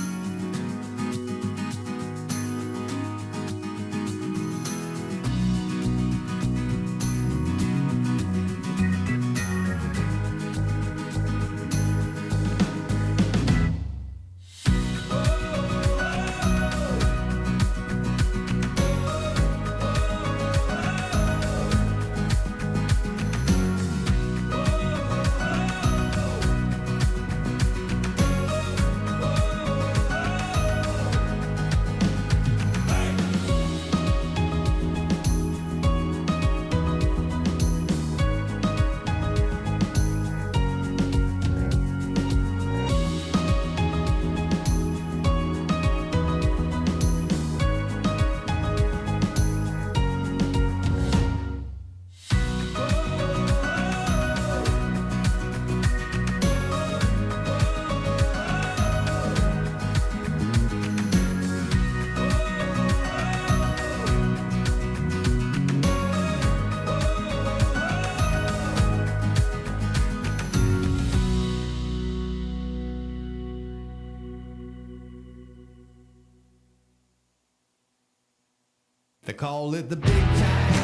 They call it the big time.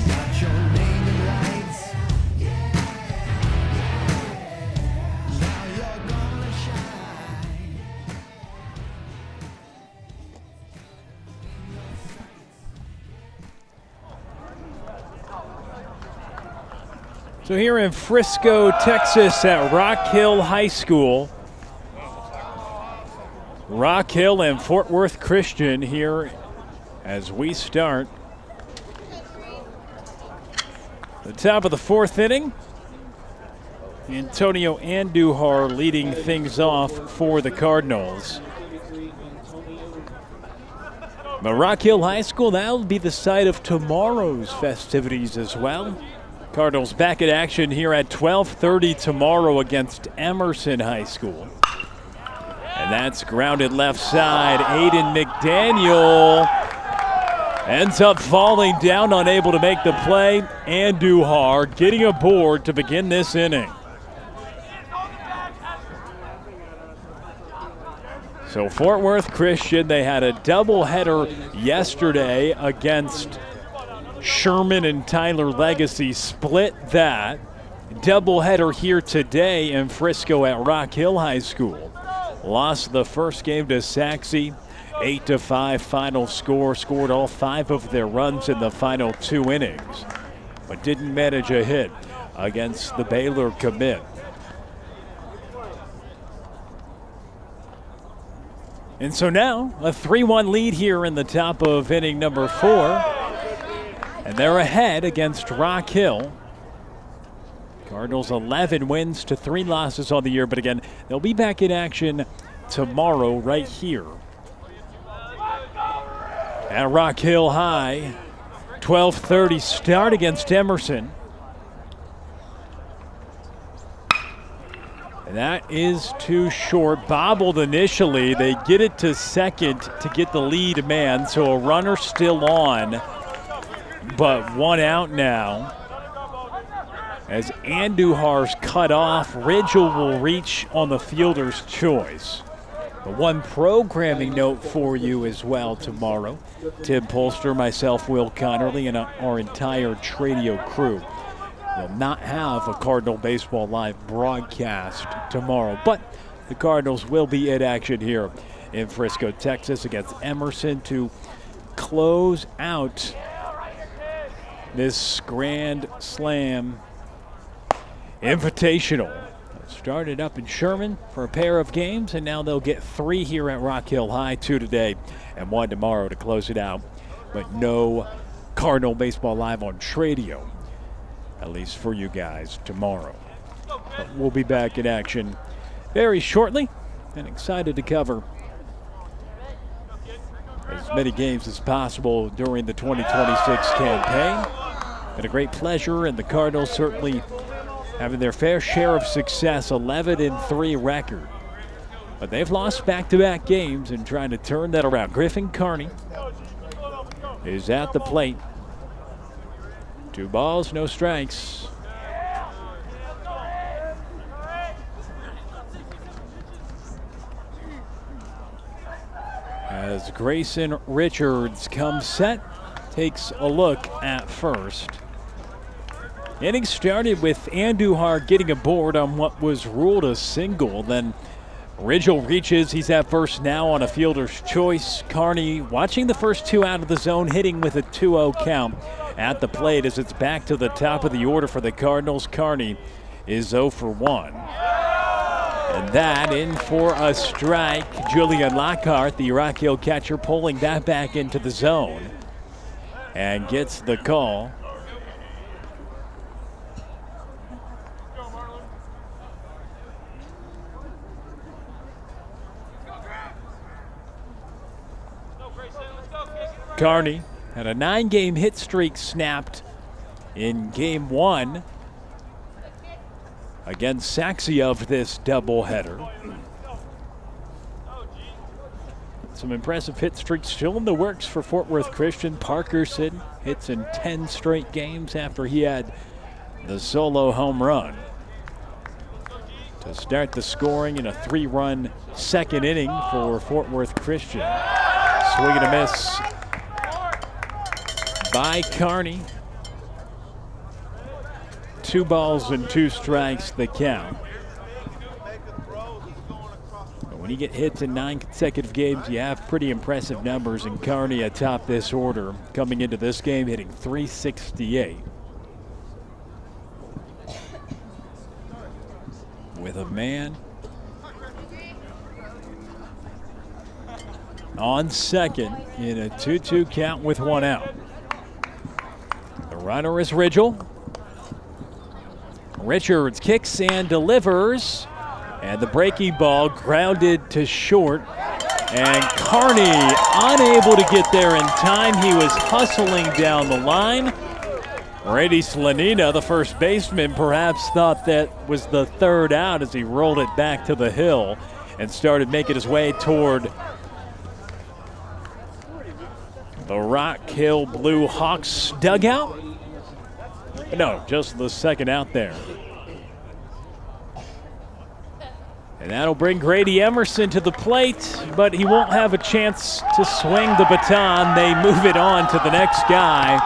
Got your name in lights. Now you're gonna shine. So here in Frisco, Texas at Rock Hill High School. Rock Hill and Fort Worth Christian here as we start the top of the 4th inning. Antonio Andujar leading things off for the Cardinals. But Rock Hill High School, that'll be the site of tomorrow's festivities as well. Cardinals back in action here at 12:30 tomorrow against Emerson High School. And that's grounded left side. Aiden McDaniel ends up falling down, unable to make the play. Andujar getting aboard to begin this inning. So Fort Worth Christian, they had a doubleheader yesterday against Sherman and Tyler Legacy, split that. Doubleheader here today in Frisco at Rock Hill High School. Lost the first game to Saxe, 8-5 final score. Scored all 5 of their runs in the final 2 innings, but didn't manage a hit against the Baylor commit. And so now a 3-1 lead here in the top of inning number 4. And they're ahead against Rock Hill. Cardinals 11 wins to 3 losses on the year, but again, they'll be back in action tomorrow right here at Rock Hill High. 12:30 start against Emerson. And that is too short. Bobbled initially. They get it to second to get the lead man, so a runner still on, but 1 out now. As Andujar's cut off, Ridgel will reach on the fielder's choice. But one programming note for you as well tomorrow. Tim Polster, myself, Will Connerly, and our entire Tradio crew will not have a Cardinal Baseball Live broadcast tomorrow. But the Cardinals will be in action here in Frisco, Texas against Emerson to close out this Grand Slam Invitational. Started up in Sherman for a pair of games, and now they'll get 3 here at Rock Hill High, 2 today and 1 tomorrow to close it out. But no Cardinal Baseball Live on Tradio, at least for you guys tomorrow. But we'll be back in action very shortly, and excited to cover as many games as possible during the 2026 campaign. Been a great pleasure, and the Cardinals certainly having their fair share of success, 11-3 record. But they've lost back-to-back games and trying to turn that around. Griffin Carney is at the plate. 2 balls, no strikes. As Grayson Richards comes set, takes a look at first. Inning started with Andujar getting aboard on what was ruled a single. Then Ridgel reaches. He's at first now on a fielder's choice. Carney watching the first 2 out of the zone, hitting with a 2-0 count at the plate as it's back to the top of the order for the Cardinals. Carney is 0 for 1. And that in for a strike. Julian Lockhart, the Rock Hill catcher, pulling that back into the zone and gets the call. Carney had a 9-game hit streak snapped in Game 1 against Saxey of this doubleheader. Some impressive hit streaks still in the works for Fort Worth Christian. Parkerson hits in 10 straight games after he had the solo home run to start the scoring in a 3-run second inning for Fort Worth Christian. Swing and a miss by Carney. 2 balls and 2 strikes the count. But when you get hits in 9 consecutive games, you have pretty impressive numbers, and Carney atop this order coming into this game hitting .368 with a man on second in a 2-2 count with 1 out. The runner is Ridgel. Richards kicks and delivers, and the breaking ball grounded to short, and Carney unable to get there in time. He was hustling down the line. Brady Slanina, the first baseman, perhaps thought that was the 3rd out as he rolled it back to the hill and started making his way toward the Rock Hill Blue Hawks dugout. No, just the 2nd out there. And that'll bring Grady Emerson to the plate, but he won't have a chance to swing the baton. They move it on to the next guy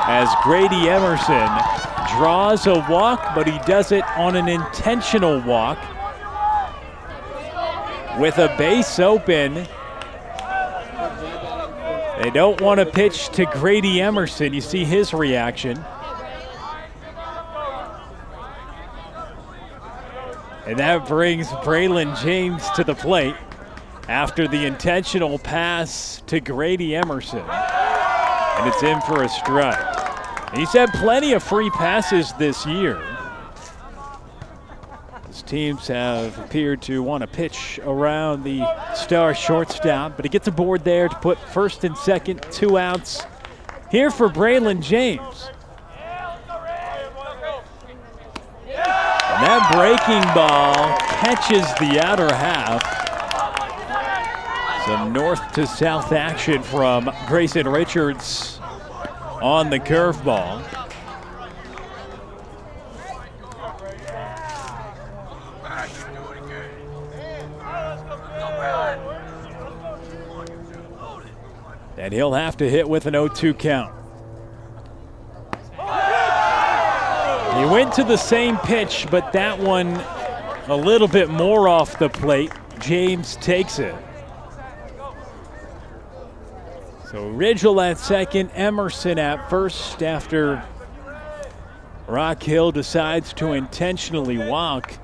as Grady Emerson draws a walk, but he does it on an intentional walk with a base open. They don't want to pitch to Grady Emerson. You see his reaction. And that brings Braylon James to the plate after the intentional pass to Grady Emerson. And it's in for a strike. He's had plenty of free passes this year. His teams have appeared to want to pitch around the star shortstop, but he gets aboard there to put first and second, 2 outs here for Braylon James. And that breaking ball catches the outer half. Some north to south action from Grayson Richards on the curveball. And he'll have to hit with an 0-2 count. He went to the same pitch, but that one a little bit more off the plate. James takes it. So Ridgel at second, Emerson at first after Rock Hill decides to intentionally walk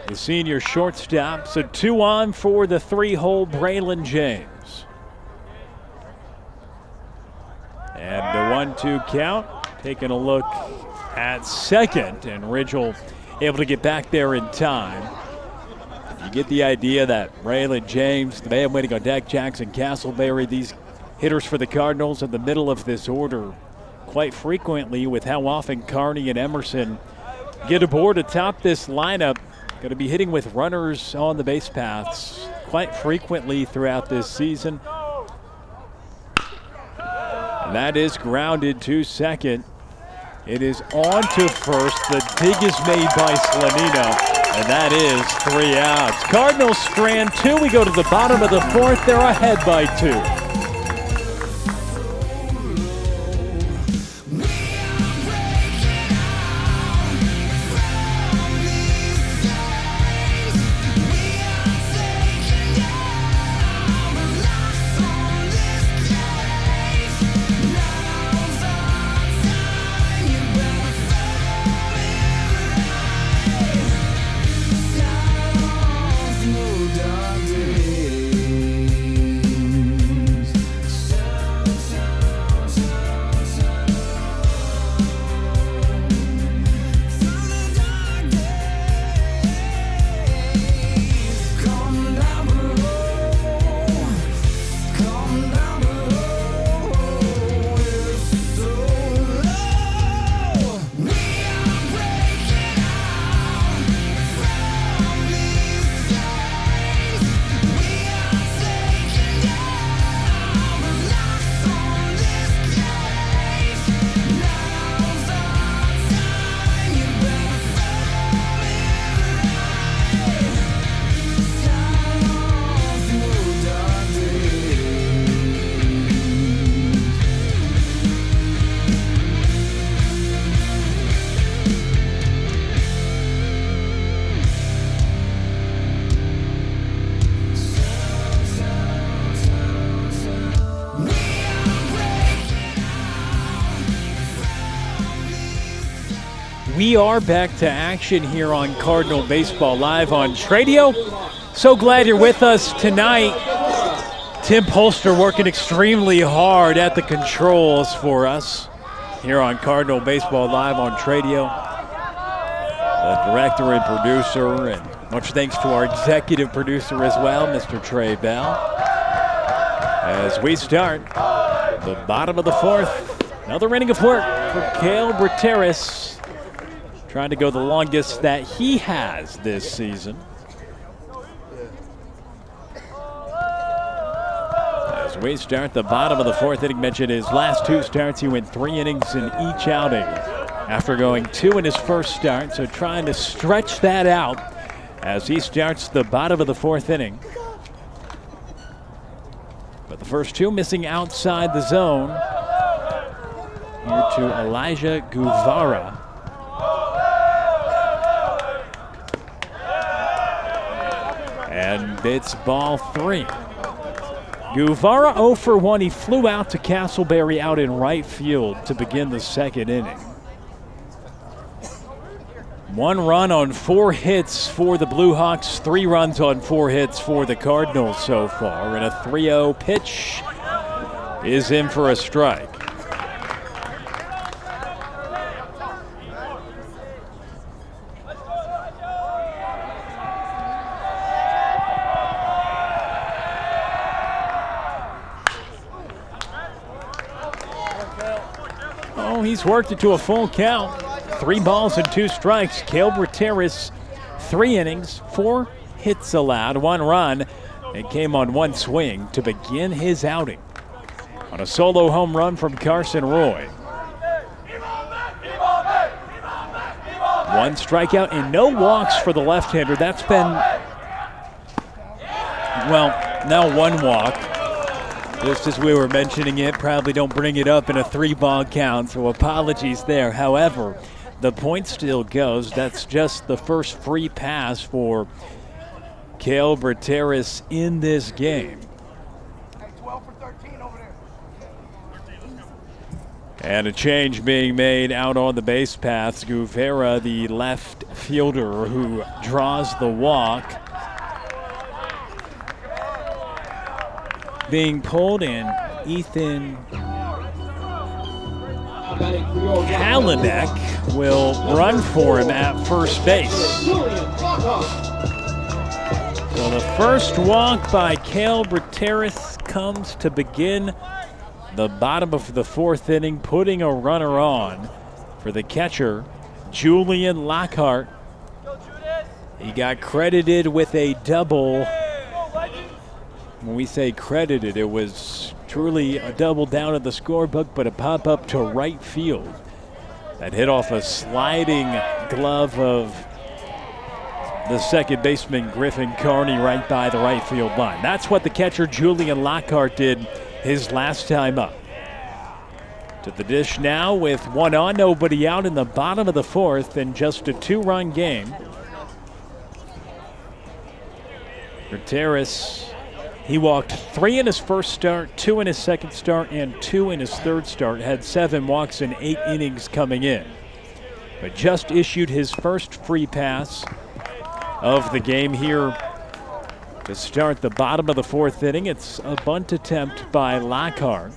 the senior shortstop. So 2 on for the 3-hole Braylon James. And the 1-2 count. Taking a look at second, and Ridgel able to get back there in time. You get the idea that Braylon James, the man waiting on deck, Jackson Castleberry, these hitters for the Cardinals in the middle of this order quite frequently, with how often Carney and Emerson get aboard atop this lineup. Going to be hitting with runners on the base paths quite frequently throughout this season. And that is grounded to second. It is on to first. The dig is made by Slanino, and that is 3 outs. Cardinals strand 2. We go to the bottom of the 4th. They're ahead by 2. We are back to action here on Cardinal Baseball Live on Tradio. So glad you're with us tonight. Tim Polster working extremely hard at the controls for us here on Cardinal Baseball Live on Tradio. The director and producer, and much thanks to our executive producer as well, Mr. Trey Bell. As we start the bottom of the 4th, another inning of work for Cale Brateris, trying to go the longest that he has this season. As we start the bottom of the 4th inning, mentioned his last 2 starts, he went 3 innings in each outing after going 2 in his first start, so trying to stretch that out as he starts the bottom of the 4th inning. But the first 2 missing outside the zone. Here to Elijah Guevara. And it's ball 3. Guevara 0 for 1. He flew out to Castleberry out in right field to begin the 2nd inning. 1 run on 4 hits for the Blue Hawks, 3 runs on 4 hits for the Cardinals so far. And a 3-0 pitch is in for a strike. He's worked it to a full count. 3 balls and 2 strikes. Cale Brateris, 3 innings, 4 hits allowed, 1 run, and came on 1 swing to begin his outing on a solo home run from Carson Roy. 1 strikeout and no walks for the left-hander. That's been, well, now 1 walk. Just as we were mentioning it, probably don't bring it up in a 3-ball count, so apologies there. However, the point still goes. That's just the first free pass for Cale Brateris in this game. And a change being made out on the base paths. Guevara, the left fielder who draws the walk, being pulled in. Ethan Kalinek will run for him at first base. So the first walk by Cale Brateris comes to begin the bottom of the 4th inning, putting a runner on for the catcher, Julian Lockhart. He got credited with a double. When we say credited, it was truly a double down in the scorebook, but a pop-up to right field that hit off a sliding glove of the second baseman, Griffin Carney, right by the right field line. That's what the catcher, Julian Lockhart, did his last time up. To the dish now with 1 on, nobody out in the bottom of the 4th, and just a 2-run game. Brateris, he walked 3 in his first start, 2 in his second start, and 2 in his third start. Had 7 walks in 8 innings coming in. But just issued his first free pass of the game here to start the bottom of the 4th inning. It's a bunt attempt by Lockhart.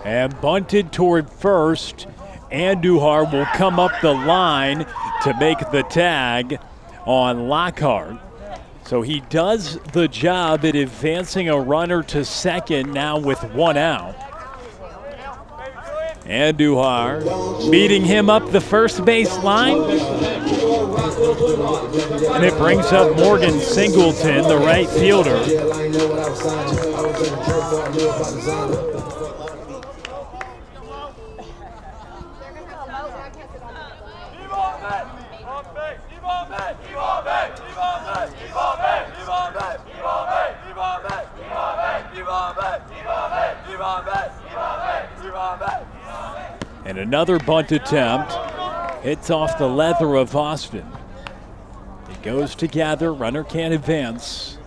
And bunted toward first. Andujar will come up the line to make the tag on Lockhart. So he does the job at advancing a runner to second now with 1 out. Andujar meeting him up the first base line. And it brings up Morgan Singleton, the right fielder. And another bunt attempt hits off the leather of Austin. It goes to gather, runner can't advance.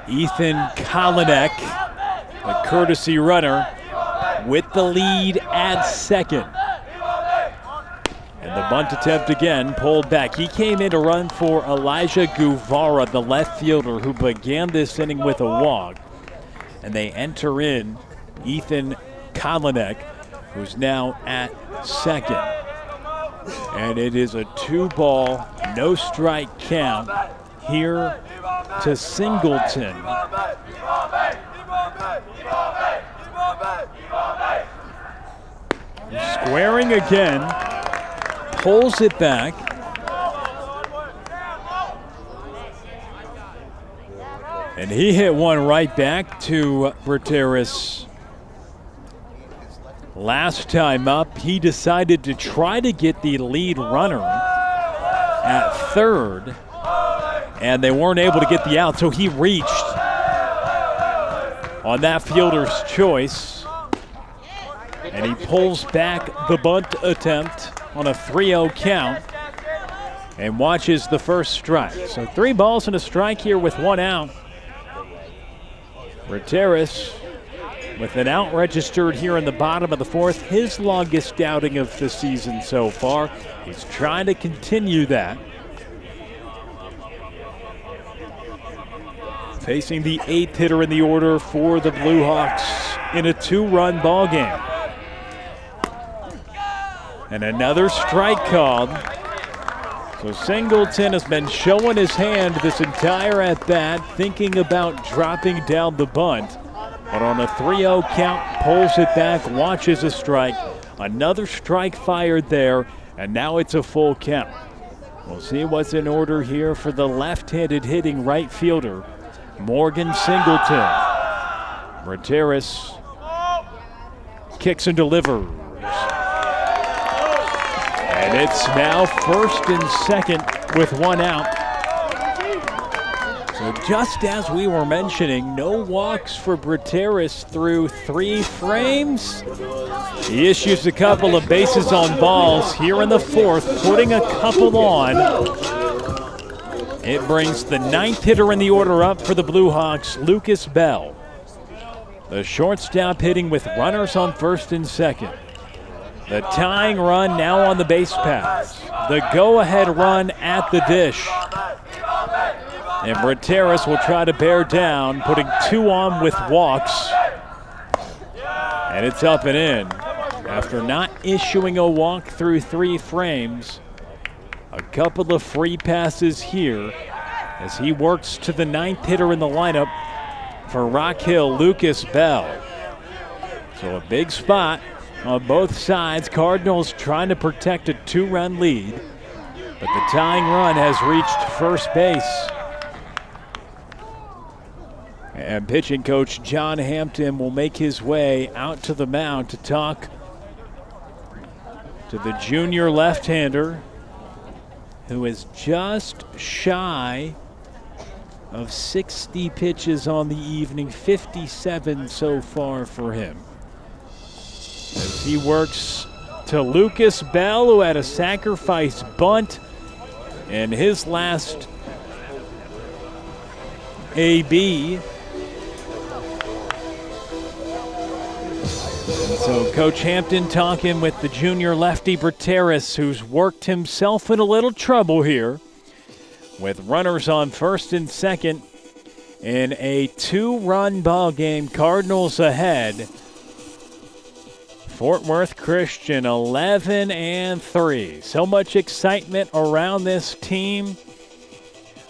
Ethan Kalinek, a courtesy runner, with the lead at second. And the bunt attempt again pulled back. He came in to run for Elijah Guevara, the left fielder who began this inning with a walk. And they enter in Ethan Kalinek, who's now at second. And it is a 2-ball, no strike count here to Singleton. Squaring again, pulls it back. And he hit one right back to Brateris. Last time up, he decided to try to get the lead runner at third, and they weren't able to get the out, so he reached on that fielder's choice, and he pulls back the bunt attempt on a 3-0 count and watches the first strike. So 3 balls and a strike here with 1 out. Brateris with an out registered here in the bottom of the 4th, his longest outing of the season so far. He's trying to continue that. Facing the 8th hitter in the order for the Blue Hawks in a 2-run ball game. And another strike called. So Singleton has been showing his hand this entire at-bat, thinking about dropping down the bunt. But on a 3-0 count, pulls it back, watches a strike. Another strike fired there, and now it's a full count. We'll see what's in order here for the left-handed hitting right fielder, Morgan Singleton. Rateris kicks and delivers. And it's now first and second with one out. So just as we were mentioning, no walks for Brateris through 3 frames. He issues a couple of bases on balls here in the 4th, putting a couple on. It brings the 9th hitter in the order up for the Blue Hawks, Lucas Bell. The shortstop hitting with runners on first and second. The tying run now on the base paths. The go-ahead run at the dish. And Brateris will try to bear down, putting 2 on with walks. And it's up and in. After not issuing a walk through 3 frames, a couple of free passes here as he works to the 9th hitter in the lineup for Rock Hill, Lucas Bell. So a big spot on both sides. Cardinals trying to protect a 2-run lead, but the tying run has reached first base. And pitching coach John Hampton will make his way out to the mound to talk to the junior left-hander, who is just shy of 60 pitches on the evening, 57 so far for him. As he works to Lucas Bell, who had a sacrifice bunt in his last AB. And so Coach Hampton talking with the junior lefty Brateris, who's worked himself in a little trouble here with runners on first and second in a 2-run ball game. Cardinals ahead. Fort Worth Christian 11-3. So much excitement around this team.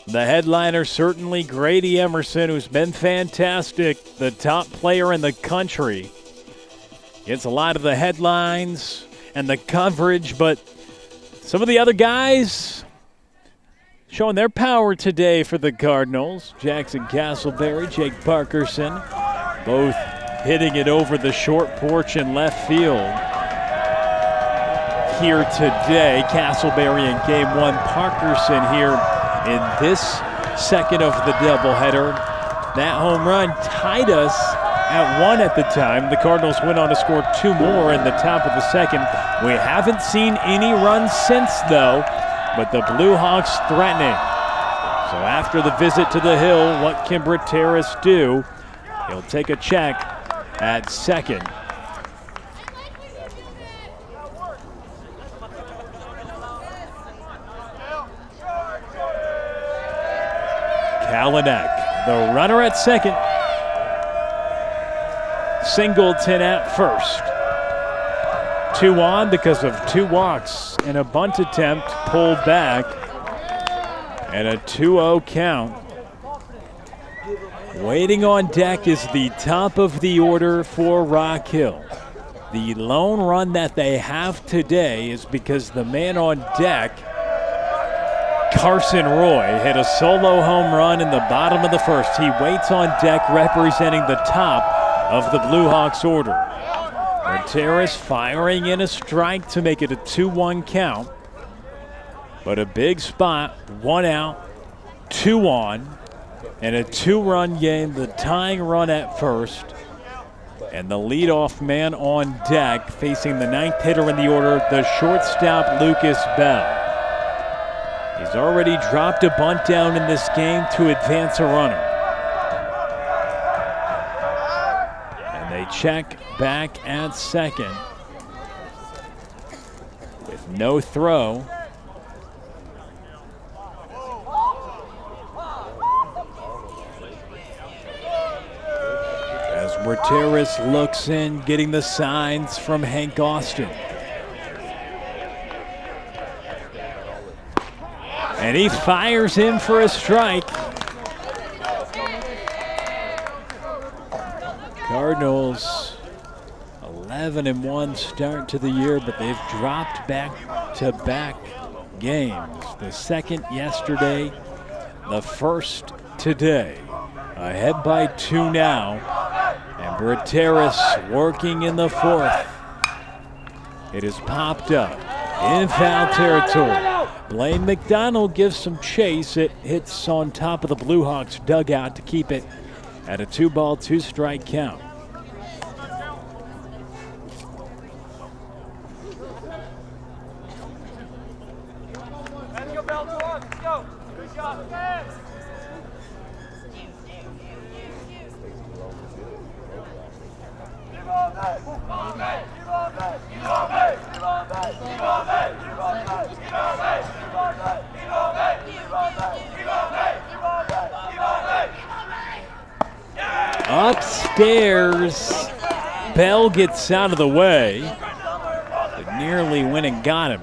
The headliner certainly Grady Emerson, who's been fantastic, the top player in the country. Gets a lot of the headlines and the coverage, but some of the other guys showing their power today for the Cardinals. Jackson Castleberry, Jake Parkerson, both hitting it over the short porch in left field here today. Castleberry in game 1, Parkerson here in this second of the doubleheader. That home run tied us at 1 at the time. The Cardinals went on to score 2 more in the top of the second. We haven't seen any runs since, though, but the Blue Hawks threatening. So after the visit to the hill, what can Brateris do? He'll take a check at second. Kalanek, the runner at second. Singleton at first. 2 on because of 2 walks and a bunt attempt pulled back. And a 2-0 count. Waiting on deck is the top of the order for Rock Hill. The lone run that they have today is because the man on deck, Carson Roy, hit a solo home run in the bottom of the first. He waits on deck representing the top of the Blue Hawks order. Rateris firing in a strike to make it a 2-1 count. But a big spot, 1 out, 2 on. And a 2-run game, the tying run at first. And the leadoff man on deck facing the 9th hitter in the order, the shortstop Lucas Bell. He's already dropped a bunt down in this game to advance a runner. And they check back at second with no throw. Rateris looks in, getting the signs from Hank Austin. And he fires in for a strike. Cardinals 11-1 start to the year, but they've dropped back-to-back games. The second yesterday, the first today. Ahead by 2 now. And Brateris working in the fourth. It is popped up in foul territory. Blaine McDonald gives some chase. It hits on top of the Blue Hawks dugout to keep it at a 2-ball, 2-strike count. Let's go, Bell. Let's go. Good shot. Upstairs, Bell gets out of the way, but nearly went and got him.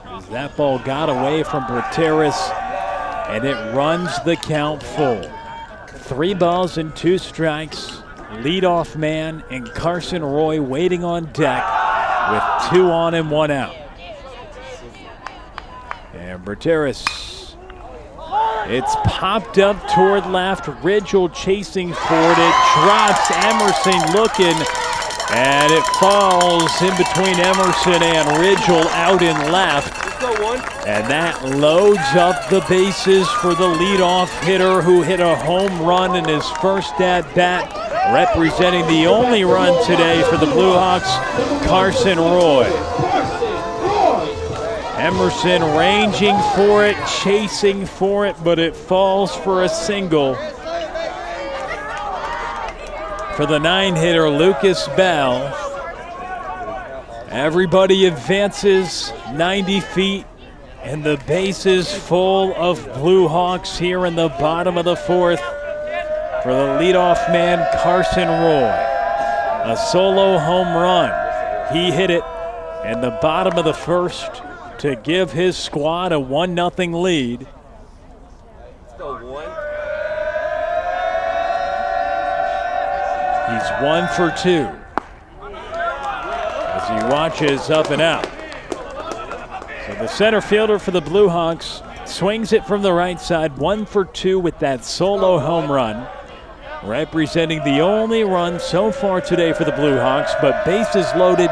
As that ball got away from Brateris, and it runs the count full. 3 balls and 2 strikes. Leadoff man and Carson Roy waiting on deck with 2 on and 1 out. And Brateris, it's popped up toward left. Ridgel chasing for it. It drops. Emerson looking, and it falls in between Emerson and Ridgel out in left. And that loads up the bases for the leadoff hitter who hit a home run in his first at-bat, representing the only run today for the Blue Hawks, Carson Roy. Emerson ranging for it, chasing for it, but it falls for a single. For the 9-hitter, Lucas Bell. Everybody advances 90 feet, and the bases full of Blue Hawks here in the bottom of the fourth for the leadoff man, Carson Roy. A solo home run. He hit it in the bottom of the first to give his squad a 1-0 lead. He's 1 for 2 as he watches up and out. So the center fielder for the Blue Hawks swings it from the right side, 1 for 2 with that solo home run, representing the only run so far today for the Blue Hawks, but bases loaded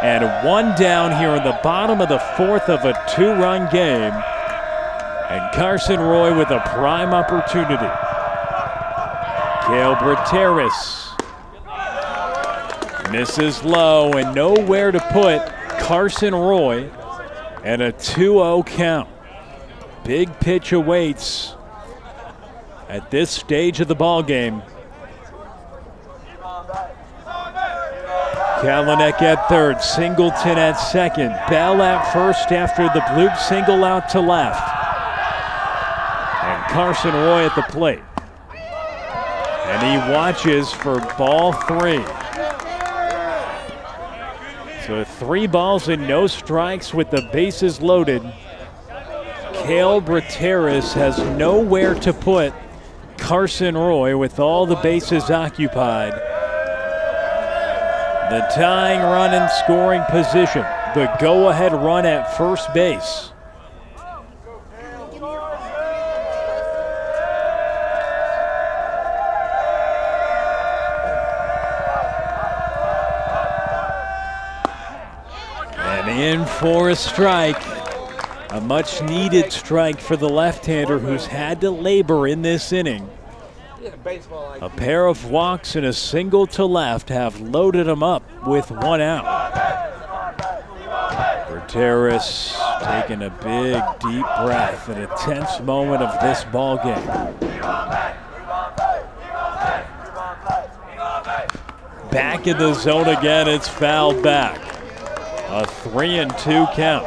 and 1 down here in the bottom of the fourth of a 2-run game. And Carson Roy with a prime opportunity. Cale Brateris misses low and nowhere to put Carson Roy, and a 2-0 count. Big pitch awaits at this stage of the ball game. Kalinek at third, Singleton at second, Bell at first after the bloop single out to left. And Carson Roy at the plate. And he watches for ball 3. So 3 balls and no strikes with the bases loaded. Cale Brateris has nowhere to put Carson Roy with all the bases occupied. The tying run in scoring position. The go-ahead run at first base. And in for a strike. A much-needed strike for the left-hander who's had to labor in this inning. A pair of walks and a single to left have loaded him up with 1 out. Brateris taking a big, deep breath in a tense moment of this ball game. Back in the zone again, it's fouled back. A 3-2 count.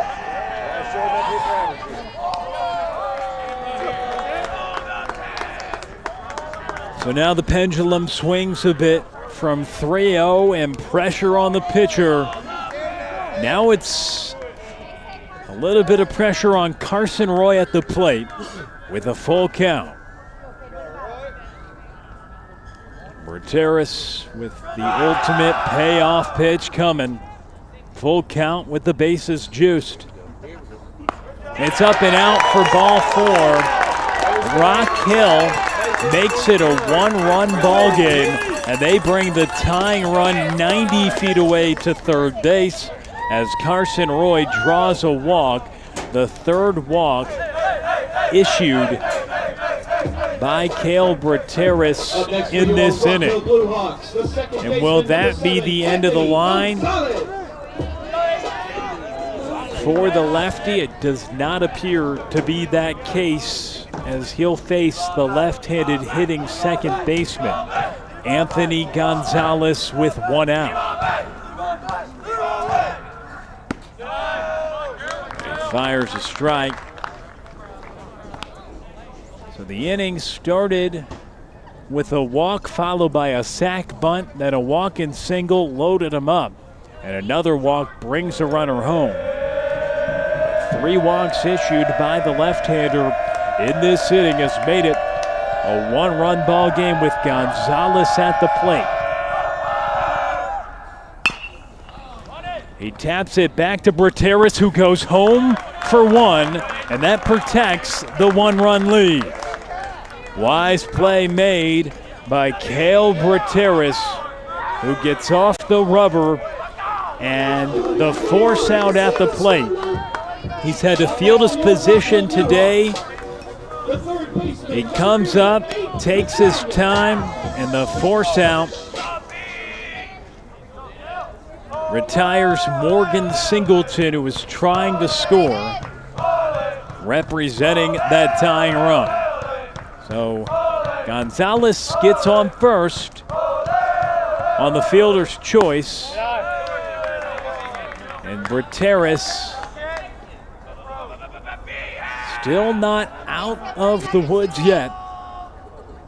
So now the pendulum swings a bit from 3-0 and pressure on the pitcher. Now it's A little bit of pressure on Carson Roy at the plate with a full count. Brateris with the ultimate payoff pitch coming. Full count with the bases juiced. It's up and out for ball 4. Rock Hill makes it a 1-run ball game, and they bring the tying run 90 feet away to third base as Carson Roy draws a walk. The third walk issued by Cale Brateris in this inning. And will that be the end of the line? For the lefty, it does not appear to be that case as he'll face the left-handed hitting second baseman, Anthony Gonzalez, with 1 out. He fires a strike. So the inning started with a walk followed by a sac bunt, then a walk and single loaded him up, and another walk brings a runner home. 3 walks issued by the left-hander in this inning has made it a 1-run ball game with Gonzalez at the plate. He taps it back to Brateris, who goes home for 1, and that protects the 1-run lead. Wise play made by Cale Brateris, who gets off the rubber, and the force out at the plate. He's had to field his position today. He comes up, takes his time, and the force out retires Morgan Singleton, who was trying to score, representing that tying run. So Gonzalez gets on first on the fielder's choice, and Brateris still not out of the woods yet,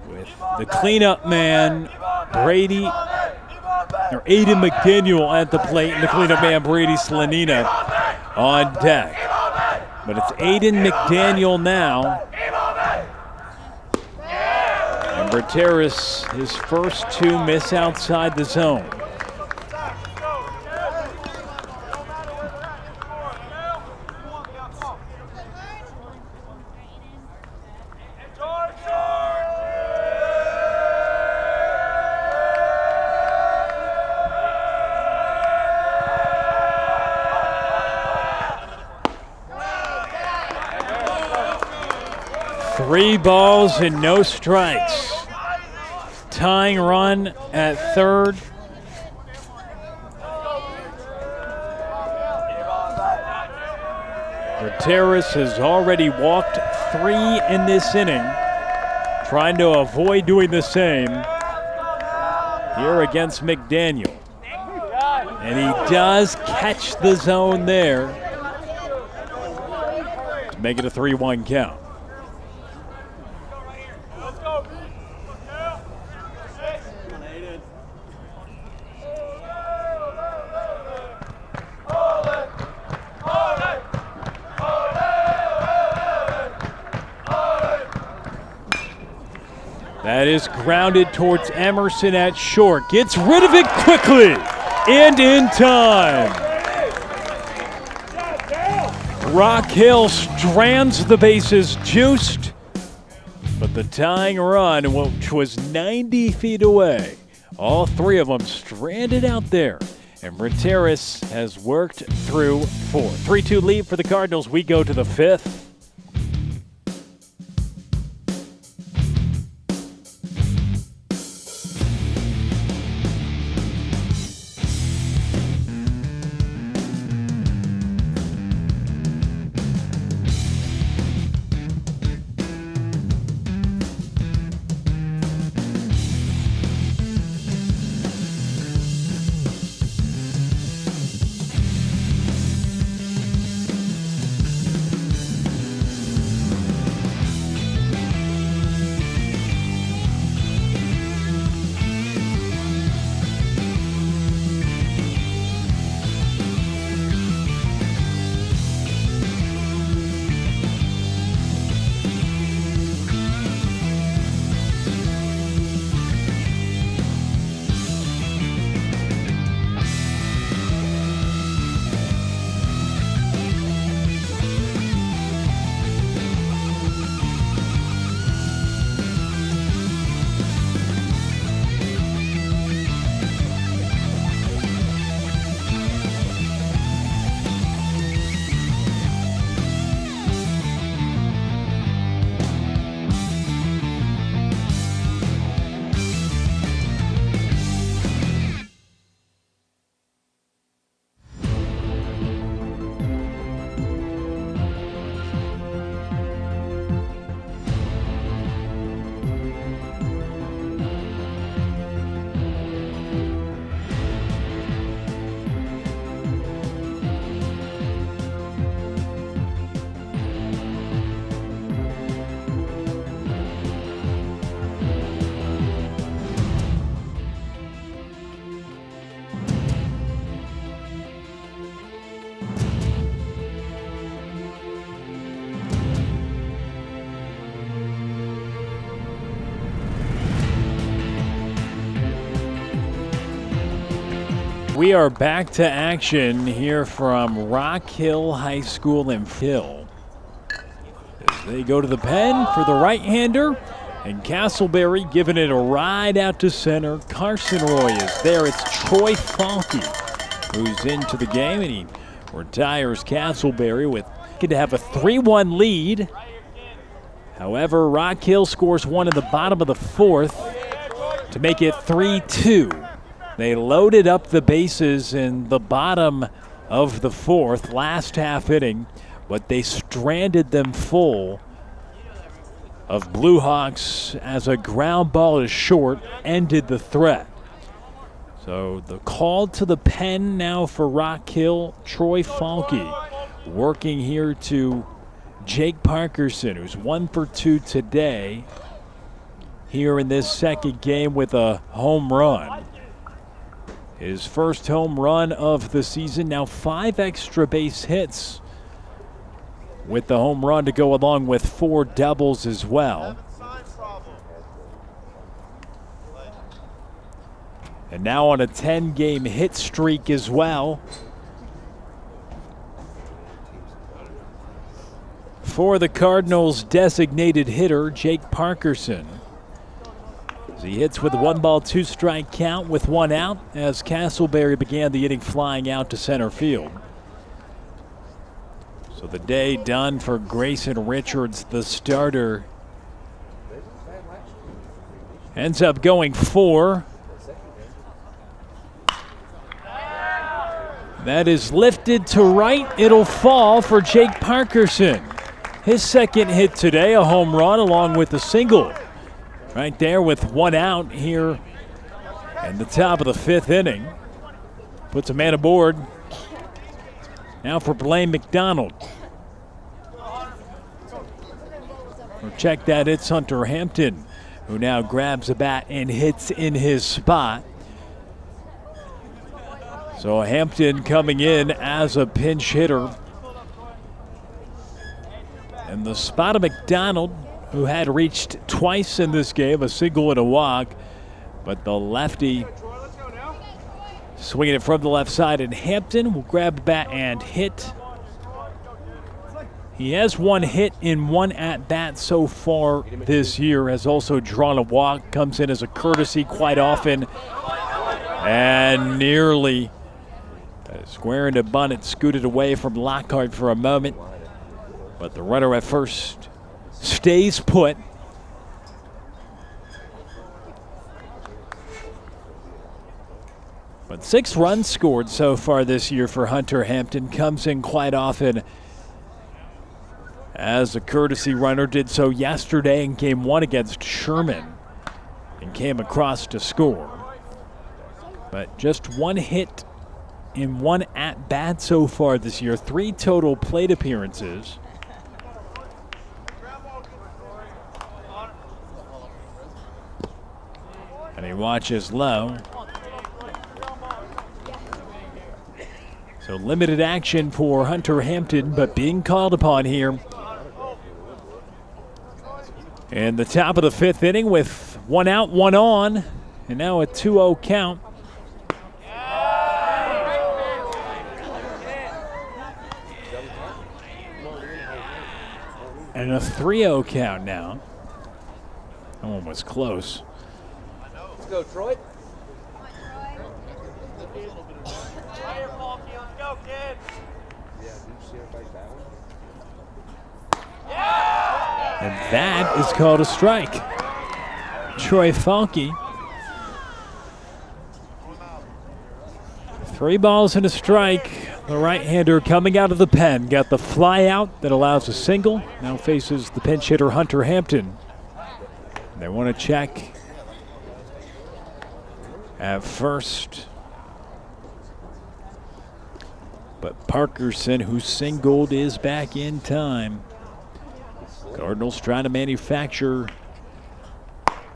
with the cleanup man Aiden McDaniel at the plate and the cleanup man Brady Slanina on deck. But it's Aiden McDaniel now. And Brateris, his first 2 miss outside the zone. Three balls and no strikes. Tying run at third. Brateris has already walked 3 in this inning, trying to avoid doing the same here against McDaniel. And he does catch the zone there to make it a 3-1 count. That is grounded towards Emerson at short. Gets rid of it quickly and in time. Rock Hill strands the bases juiced, but the tying run, which was 90 feet away, all 3 of them stranded out there. And Brateris has worked through 4. 3-2 lead for the Cardinals. We go to the 5th. We are back to action here from Rock Hill High School in Phil. As they go to the pen for the right-hander, and Castleberry giving it a ride out to center. Carson Roy is there. It's Troy Falke who's into the game, and he retires Castleberry with to have a 3-1 lead. However, Rock Hill scores one in the bottom of the fourth to make it 3-2. They loaded up the bases in the bottom of the fourth, last half inning, but they stranded them full of Blue Hawks as a ground ball is short, ended the threat. So the call to the pen now for Rock Hill, Troy Falke working here to Jake Parkerson, who's 1 for 2 today here in this second game with a home run. His first home run of the season, now 5 extra base hits with the home run to go along with 4 doubles as well. And now on a 10-game hit streak as well for the Cardinals' designated hitter, Jake Parkerson. He hits with a 1-ball, 2-strike count with 1 out as Castleberry began the inning flying out to center field. So the day done for Grayson Richards, the starter. Ends up going 4. That is lifted to right. It'll fall for Jake Parkerson. His second hit today, a home run along with a single. Right there with 1 out here in the top of the 5th inning. Puts a man aboard. Now for Blaine McDonald. Or check that, it's Hunter Hampton, who now grabs a bat and hits in his spot. So Hampton coming in as a pinch hitter. And the spot of McDonald, who had reached twice in this game, a single and a walk, but the lefty swinging it from the left side, and Hampton will grab the bat and hit. He has 1 hit in 1 at-bat so far this year, has also drawn a walk, comes in as a courtesy quite often, and nearly squaring to bunt. It scooted away from Lockhart for a moment, but the runner at first stays put. But 6 runs scored so far this year for Hunter Hampton. Comes in quite often as a courtesy runner. Did so yesterday in game 1 against Sherman and came across to score. But just 1 hit in 1 at-bat so far this year. 3 total plate appearances. And he watches low. So limited action for Hunter Hampton, but being called upon here in the top of the 5th inning with 1 out, 1 on, and now a 2-0 count. And a 3-0 count now. That one was close. Let's go, Troy. And that is called a strike. Troy Falke. 3 balls and a strike. The right-hander coming out of the pen. Got the fly out that allows a single. Now faces the pinch hitter Hunter Hampton. They want to check at first. But Parkerson, who singled, is back in time. Cardinals trying to manufacture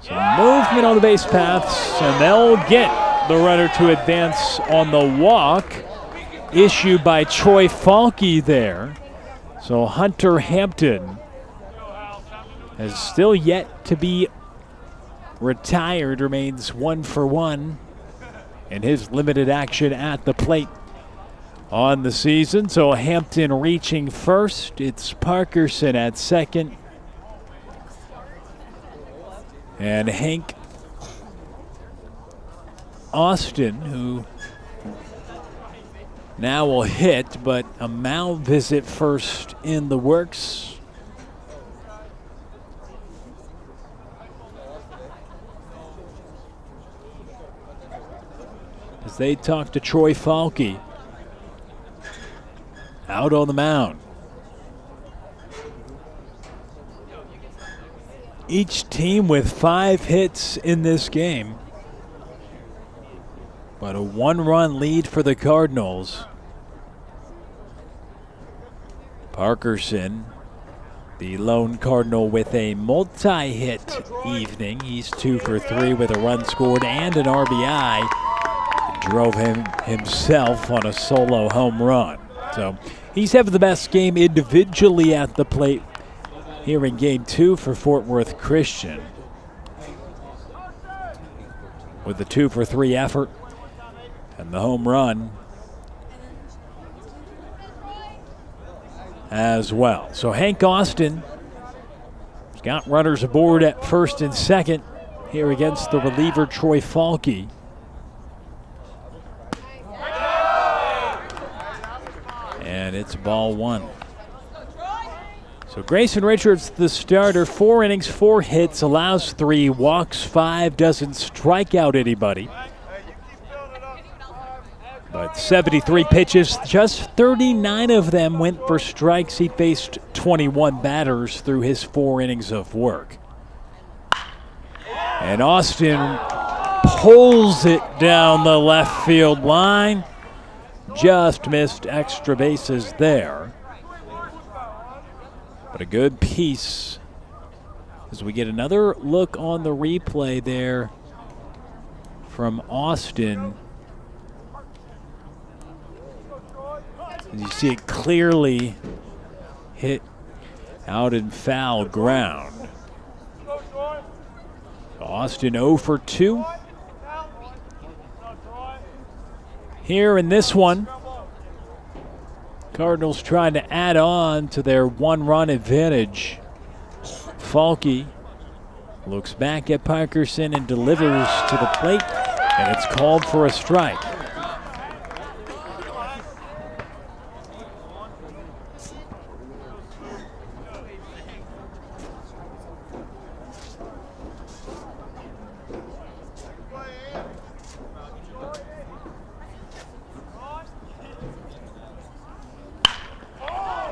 some movement on the base paths, and they'll get the runner to advance on the walk issued by Troy Falke there. So Hunter Hampton has still yet to be retired, remains 1 for 1 in his limited action at the plate on the season. So Hampton reaching first. It's Parkerson at second. And Hank Austin, who now will hit, but a mound visit first in the works. As they talk to Troy Falke out on the mound. Each team with 5 hits in this game, but a 1-run lead for the Cardinals. Parkerson, the lone Cardinal, with a multi-hit evening. He's 2 for 3 with a run scored and an RBI. Drove him himself on a solo home run. So he's having the best game individually at the plate here in Game 2 for Fort Worth Christian, with the 2 for 3 effort and the home run as well. So Hank Austin has got runners aboard at first and second here against the reliever Troy Falke. And it's ball 1. So Grayson Richards, the starter, 4 innings, 4 hits, allows 3, walks 5, doesn't strike out anybody. But 73 pitches, just 39 of them went for strikes. He faced 21 batters through his 4 innings of work. And Austin pulls it down the left field line. Just missed extra bases there. But a good piece as we get another look on the replay there from Austin. As you see it clearly hit out in foul ground. Austin 0 for 2. Here in this one, Cardinals trying to add on to their 1-run advantage. Falke looks back at Parkerson and delivers to the plate, and it's called for a strike.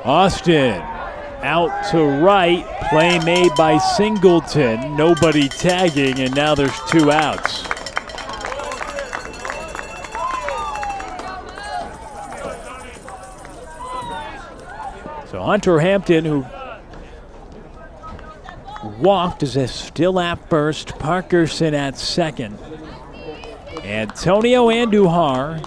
Austin out to right, play made by Singleton, nobody tagging, and now there's 2 outs. So Hunter Hampton, who walked, is still at first. Parkerson at second. Antonio Andujar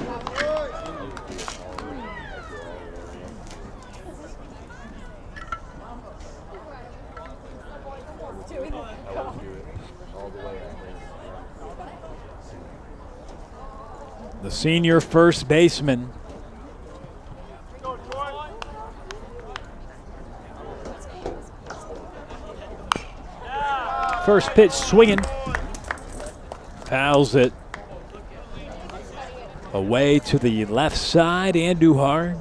the senior first baseman. First pitch swinging. Fouls it away to the left side. Andujar.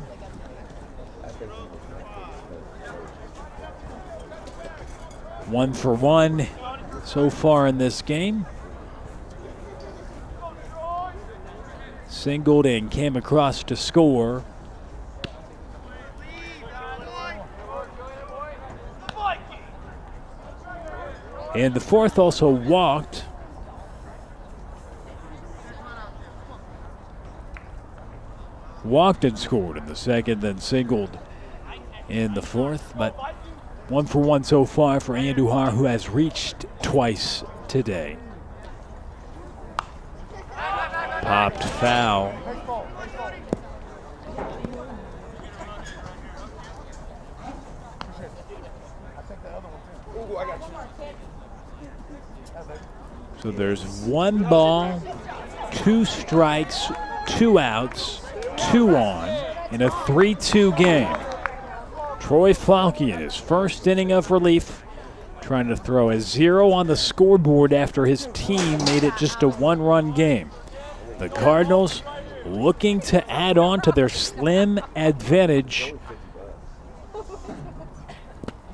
One for 1 so far in this game. Singled and came across to score. And the fourth also walked. Walked and scored in the second, then singled in the fourth. But 1 for 1 so far for Andujar, who has reached twice today. Popped foul. So there's 1 ball, 2 strikes, 2 outs, 2 on in a 3-2 game. Troy Falke in his first inning of relief, trying to throw a 0 on the scoreboard after his team made it just a 1-run game. The Cardinals looking to add on to their slim advantage.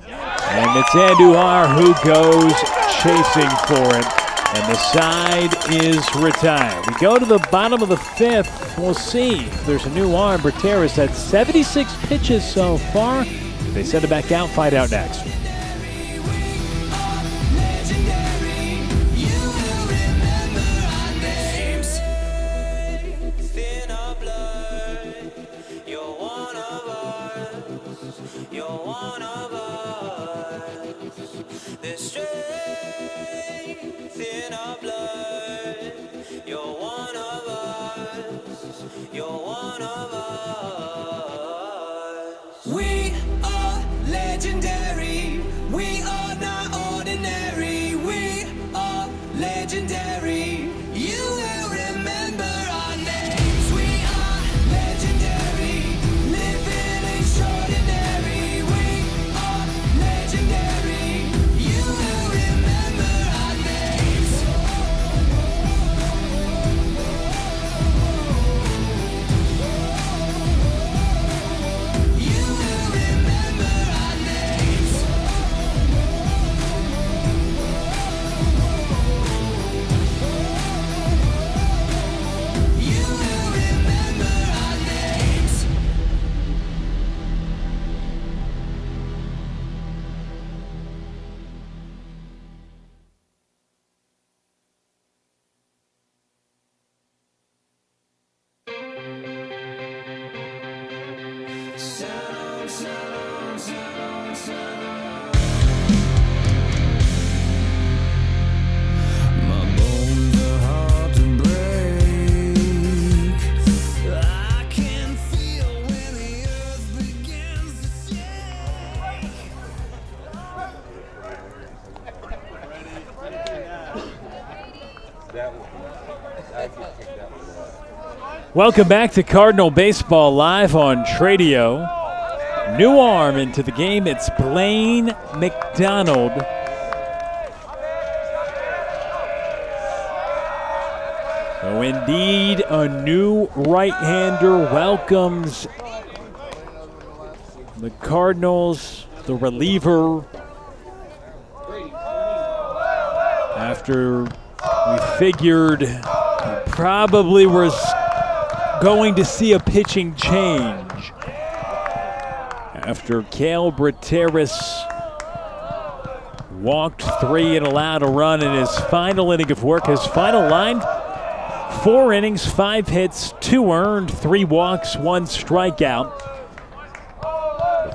And it's Andujar who goes chasing for it, and the side is retired. We go to the bottom of the 5th. We'll see if there's a new arm. Brateras had 76 pitches so far. They send it back out. Find out next. We are legendary. We are not ordinary. We are legendary. You will remember our names. We are legendary. Living extraordinary. We are legendary. You will remember our names. You will remember our names. You will remember our names. My bones are hard to break. I can feel when the earth begins to shake. Welcome back to Cardinal Baseball Live on Tradio. New arm into the game. It's Blaine McDonald. So indeed, a new right-hander welcomes the Cardinals, the reliever, after we figured he probably was going to see a pitching change after Cale Brateras walked 3 and allowed a run in his final inning of work. His final line, 4 innings, 5 hits, 2 earned, 3 walks, 1 strikeout.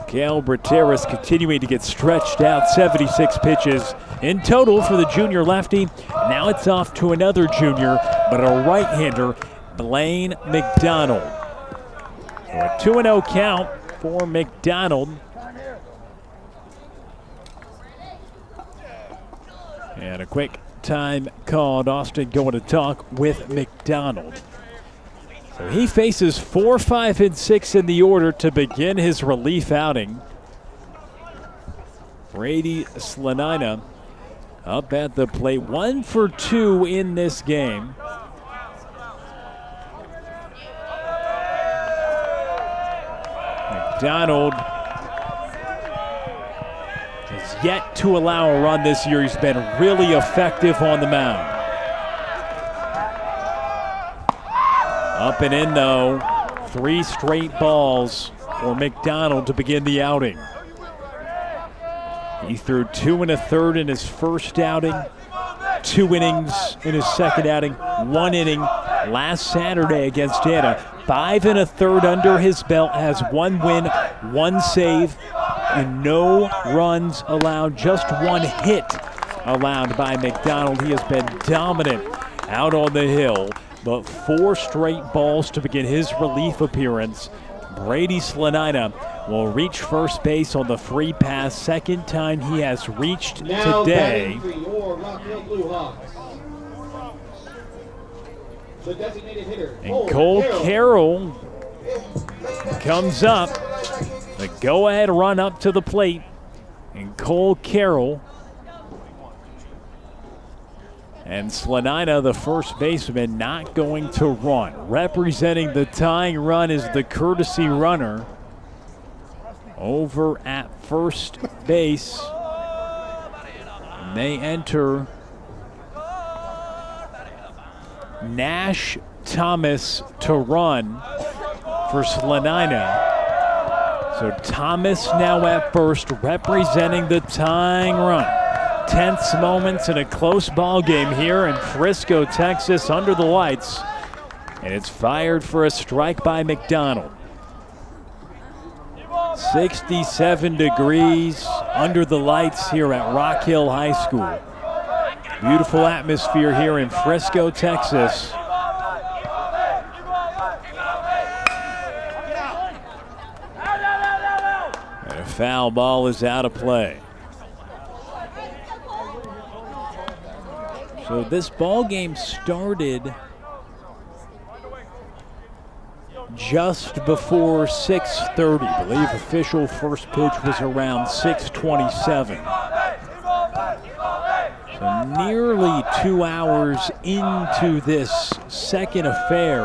Cale Brateras continuing to get stretched out, 76 pitches in total for the junior lefty. Now it's off to another junior, but a right-hander, Blaine McDonald. So a 2-0 count for McDonald. And a quick time called. Austin going to talk with McDonald. So he faces 4, 5, and 6 in the order to begin his relief outing. Brady Slanina up at the plate, 1 for 2 in this game. McDonald has yet to allow a run this year. He's been really effective on the mound. Up and in though, 3 straight balls for McDonald to begin the outing. He threw 2 1/3 in his first outing, 2 innings in his second outing, 1 inning last Saturday against Anna. 5 1/3 under his belt, has 1 win, 1 save, and no runs allowed, just 1 hit allowed by McDonald. He has been dominant out on the hill, but 4 straight balls to begin his relief appearance. Brady Slanina will reach first base on the free pass. Second time he has reached Now today. batting for your Rock Hill Blue Hawks, The designated hitter. And Cole Carroll comes up. The go-ahead run up to the plate. And Cole Carroll. And Slanina, the first baseman, not going to run. Representing the tying run is the courtesy runner over at first base. And they enter Nash Thomas to run for Slanina. So Thomas now at first, representing the tying run. Tense moments in a close ball game here in Frisco, Texas, under the lights. And it's fired for a strike by McDonald. 67 degrees under the lights here at Rock Hill High School. Beautiful atmosphere here in Frisco, Texas. And a foul ball is out of play. So this ball game started just before 6:30. I believe official first pitch was around 6:27. So nearly 2 hours into this second affair,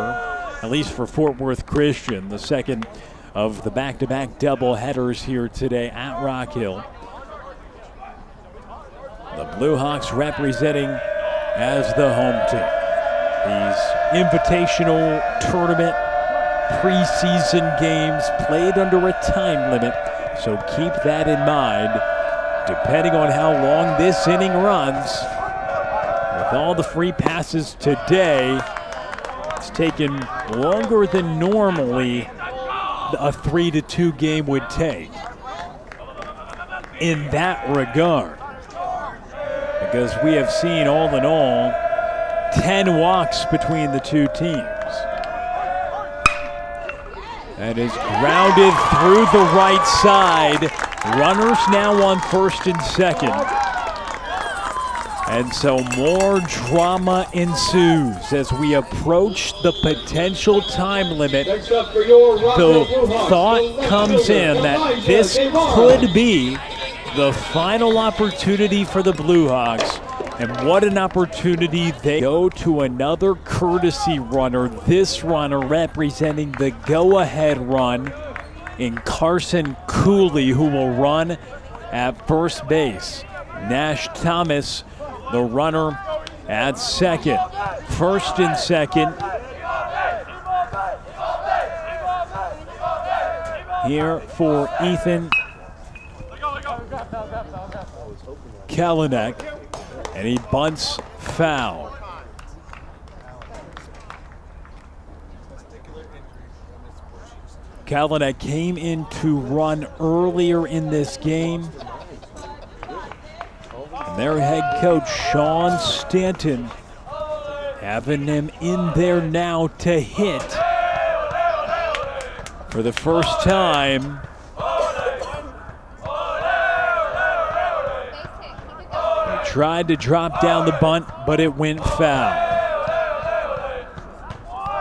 at least for Fort Worth Christian, the second of the back-to-back double headers here today at Rock Hill. The Blue Hawks representing as the home team. These invitational tournament preseason games played under a time limit, so keep that in mind. Depending on how long this inning runs, with all the free passes today, it's taken longer than normally a 3-2 game would take in that regard. Because we have seen, all in all, 10 walks between the two teams. That is grounded through the right side. Runners now on first and second. And so more drama ensues as we approach the potential time limit. The thought comes in that this could be the final opportunity for the Blue Hawks. And what an opportunity. They go to another courtesy runner. This runner representing the go-ahead run in Carson Cooley, who will run at first base. Nash Thomas, the runner at second. First and second. Here for Ethan Kalanick, and he bunts foul. Kalanick came in to run earlier in this game. And their head coach, Sean Stanton, having him in there now to hit for the first time. He tried to drop down the bunt, but it went foul.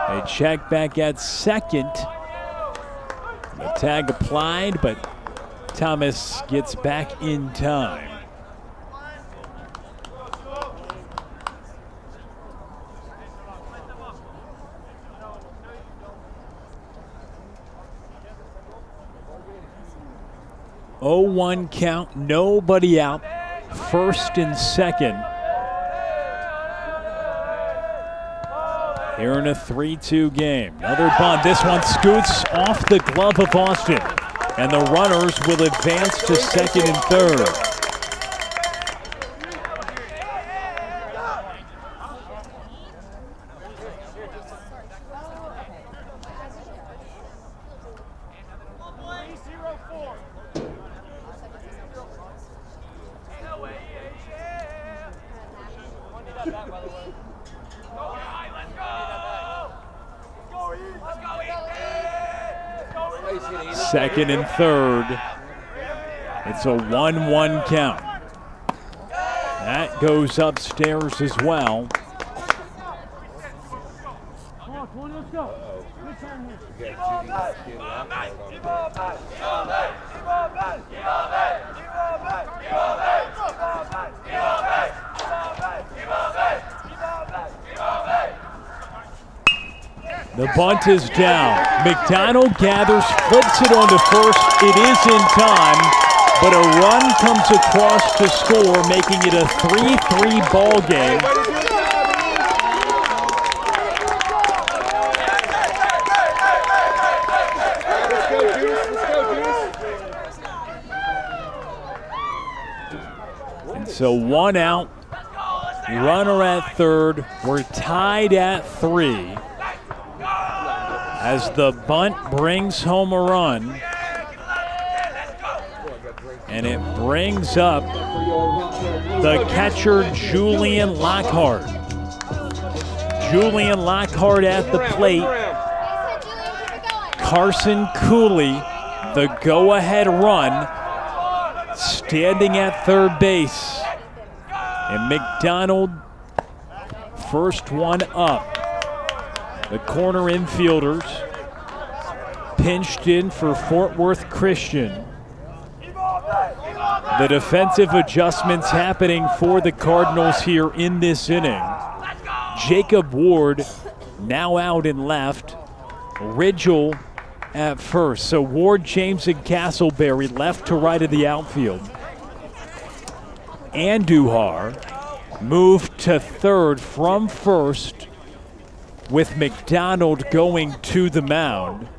They check back at second. The tag applied, but Thomas gets back in time. Oh, 1 count, nobody out. First and second. Here in a 3-2 game. Another bunt. This one scoots off the glove of Austin. And the runners will advance to second and third. Second and third. It's a 1-1 count. That goes upstairs as well. The bunt is down. McDonald gathers, flips it onto first. It is in time, but a run comes across to score, making it a 3-3 ball game. And so 1 out, runner at third. We're tied at 3. As the bunt brings home a run, and it brings up the catcher, Julian Lockhart. Julian Lockhart at the plate. Carson Cooley, the go-ahead run, standing at third base. And McDonald, first one up. The corner infielders pinched in for Fort Worth Christian. The defensive adjustments happening for the Cardinals here in this inning. Jacob Ward now out in left. Ridgel at first. So Ward, James, and Castleberry left to right of the outfield. Andujar moved to third from first, with McDonald going to the mound.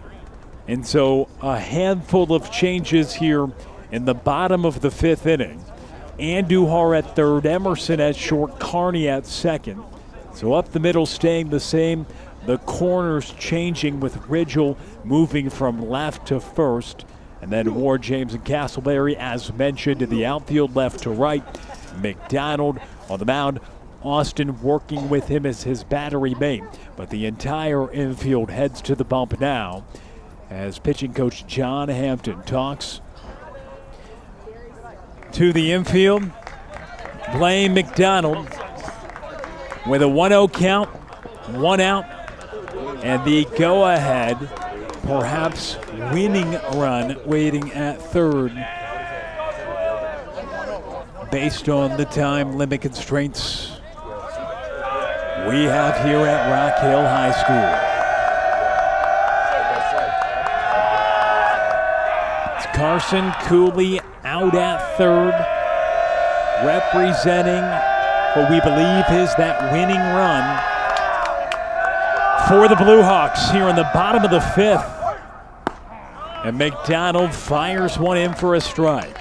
And so a handful of changes here in the bottom of the 5th inning. Andujar at third, Emerson at short, Carney at second. So up the middle staying the same. The corners changing with Ridgel moving from left to first. And then Ward, James, and Castleberry, as mentioned, in the outfield left to right. McDonald on the mound. Austin working with him as his battery mate. But the entire infield heads to the bump now as pitching coach John Hampton talks to the infield. Blaine McDonald with a 1-0 count, 1 out, and the go-ahead, perhaps winning run waiting at third based on the time limit constraints we have here at Rock Hill High School. It's Carson Cooley out at third, representing what we believe is that winning run for the Blue Hawks here in the bottom of the 5th. And McDonald fires one in for a strike.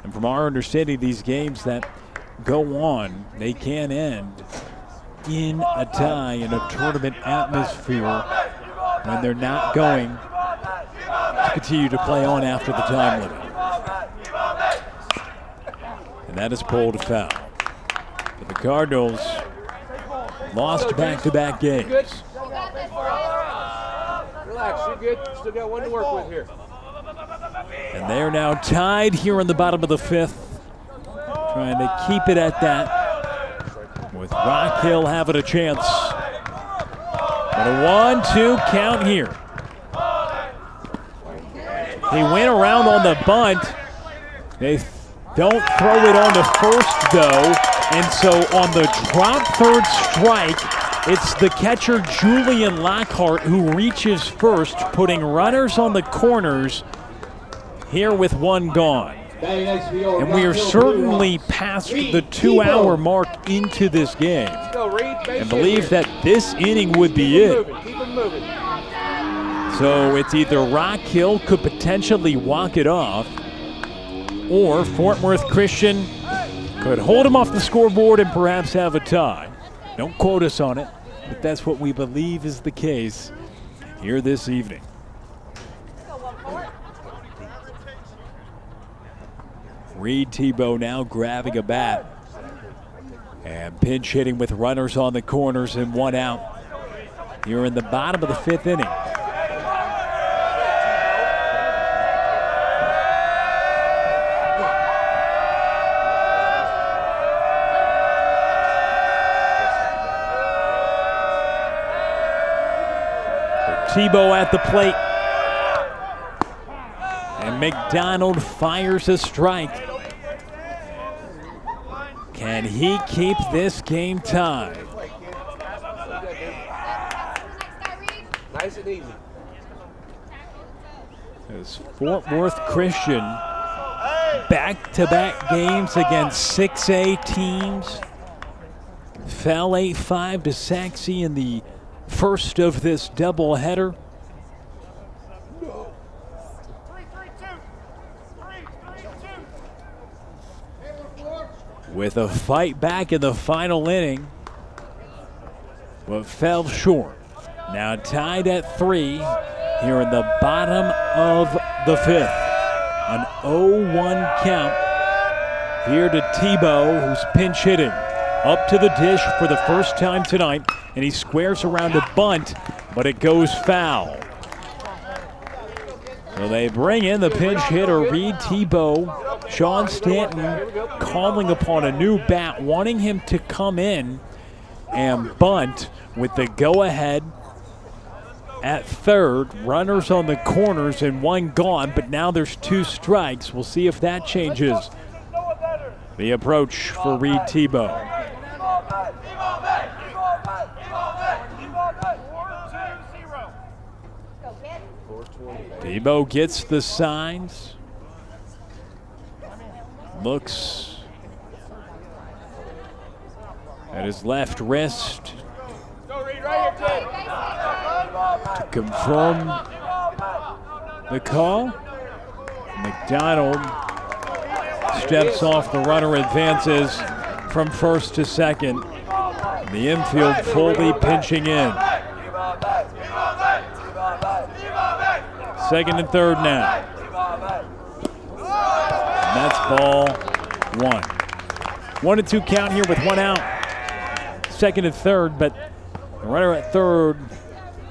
And from our understanding, these games that go on, they can end in a tie in a tournament atmosphere when they're not going to continue to play on after the time limit. And that is pulled foul. But the Cardinals lost back-to-back games. Relax, you're good. Still got one to work with here. And they're now tied here in the bottom of the 5th. Trying to keep it at that, with Rock Hill having a chance. But a 1-2 count here. He went around on the bunt. They don't throw it on the first, though. And so on the drop third strike, it's the catcher Julian Lockhart who reaches first, putting runners on the corners here with one gone. And we are certainly past the 2-hour mark into this game and believe that this inning would be it. So it's either Rock Hill could potentially walk it off, or Fort Worth Christian could hold him off the scoreboard and perhaps have a tie. Don't quote us on it, but that's what we believe is the case here this evening. Reed Tebow now grabbing a bat and pinch hitting with runners on the corners and one out here in the bottom of the 5th inning. Tebow at the plate. And McDonald fires a strike. Can he keep this game tied? Nice and easy. As Fort Worth Christian, back-to-back games against 6A teams. Fell 8-5 to Saxe in the first of this doubleheader. With a fight back in the final inning, but fell short. Now tied at 3 here in the bottom of the 5th. An 0-1 count here to Tebow, who's pinch hitting. Up to the dish for the first time tonight, and he squares around a bunt, but it goes foul. So they bring in the pinch hitter, Reed Tebow. Sean Stanton calling upon a new bat, wanting him to come in and bunt with the go-ahead at third. Runners on the corners and 1 gone, but now there's 2 strikes. We'll see if that changes the approach for Reed Tebow. Tebow gets the signs. Looks at his left wrist to confirm the call. McDonald steps off the runner, advances from first to second. The infield fully pinching in. Second and third now. And that's ball 1. 1-2 count here with 1 out. Second and third, but the runner at third,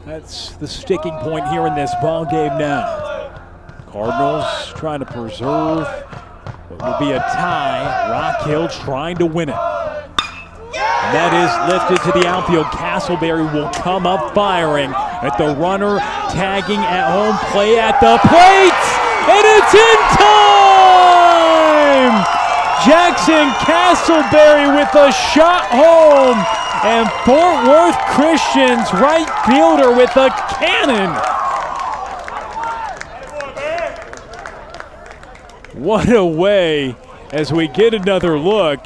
that's the sticking point here in this ball game now. Cardinals trying to preserve what will be a tie. Rock Hill trying to win it. And that is lifted to the outfield. Castleberry will come up firing at the runner, tagging at home, play at the plate, and it's in time! Jackson Castleberry with a shot home, and Fort Worth Christian's right fielder with a cannon. What a way as we get another look.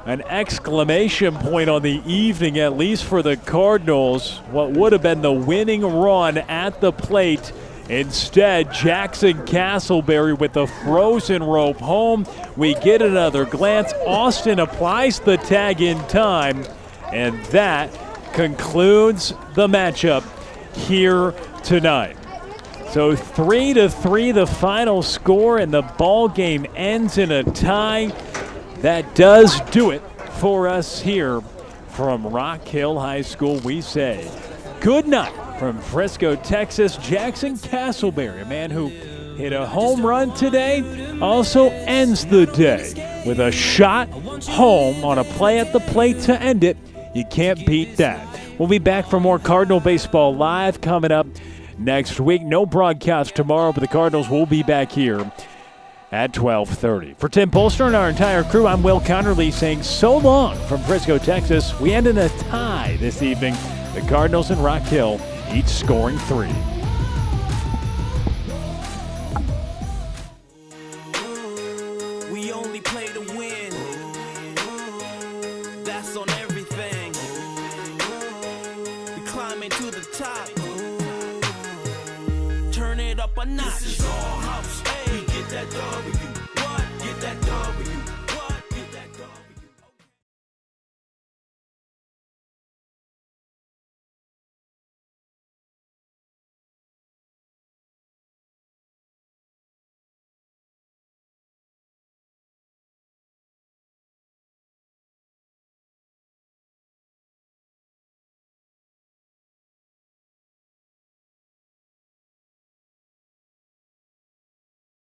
An exclamation point on the evening, at least for the Cardinals. What would have been the winning run at the plate. Instead, Jackson Castleberry with the frozen rope home. We get another glance. Austin applies the tag in time, and that concludes the matchup here tonight. So 3-3 the final score, and the ball game ends in a tie. That does do it for us here from Rock Hill High School. We say good night from Frisco, Texas. Jackson Castleberry, a man who hit a home run today, also ends the day with a shot home on a play at the plate to end it. You can't beat that. We'll be back for more Cardinal Baseball Live coming up next week. No broadcast tomorrow, but the Cardinals will be back here at 12:30. For Tim Polster and our entire crew, I'm Will Connerly saying so long from Frisco, Texas. We end in a tie this evening. The Cardinals and Rock Hill each scoring 3. We only play to win. That's on everything. We climbing to the top. Turn it up a notch. This is our house. Hey, get that W. What? Get that W.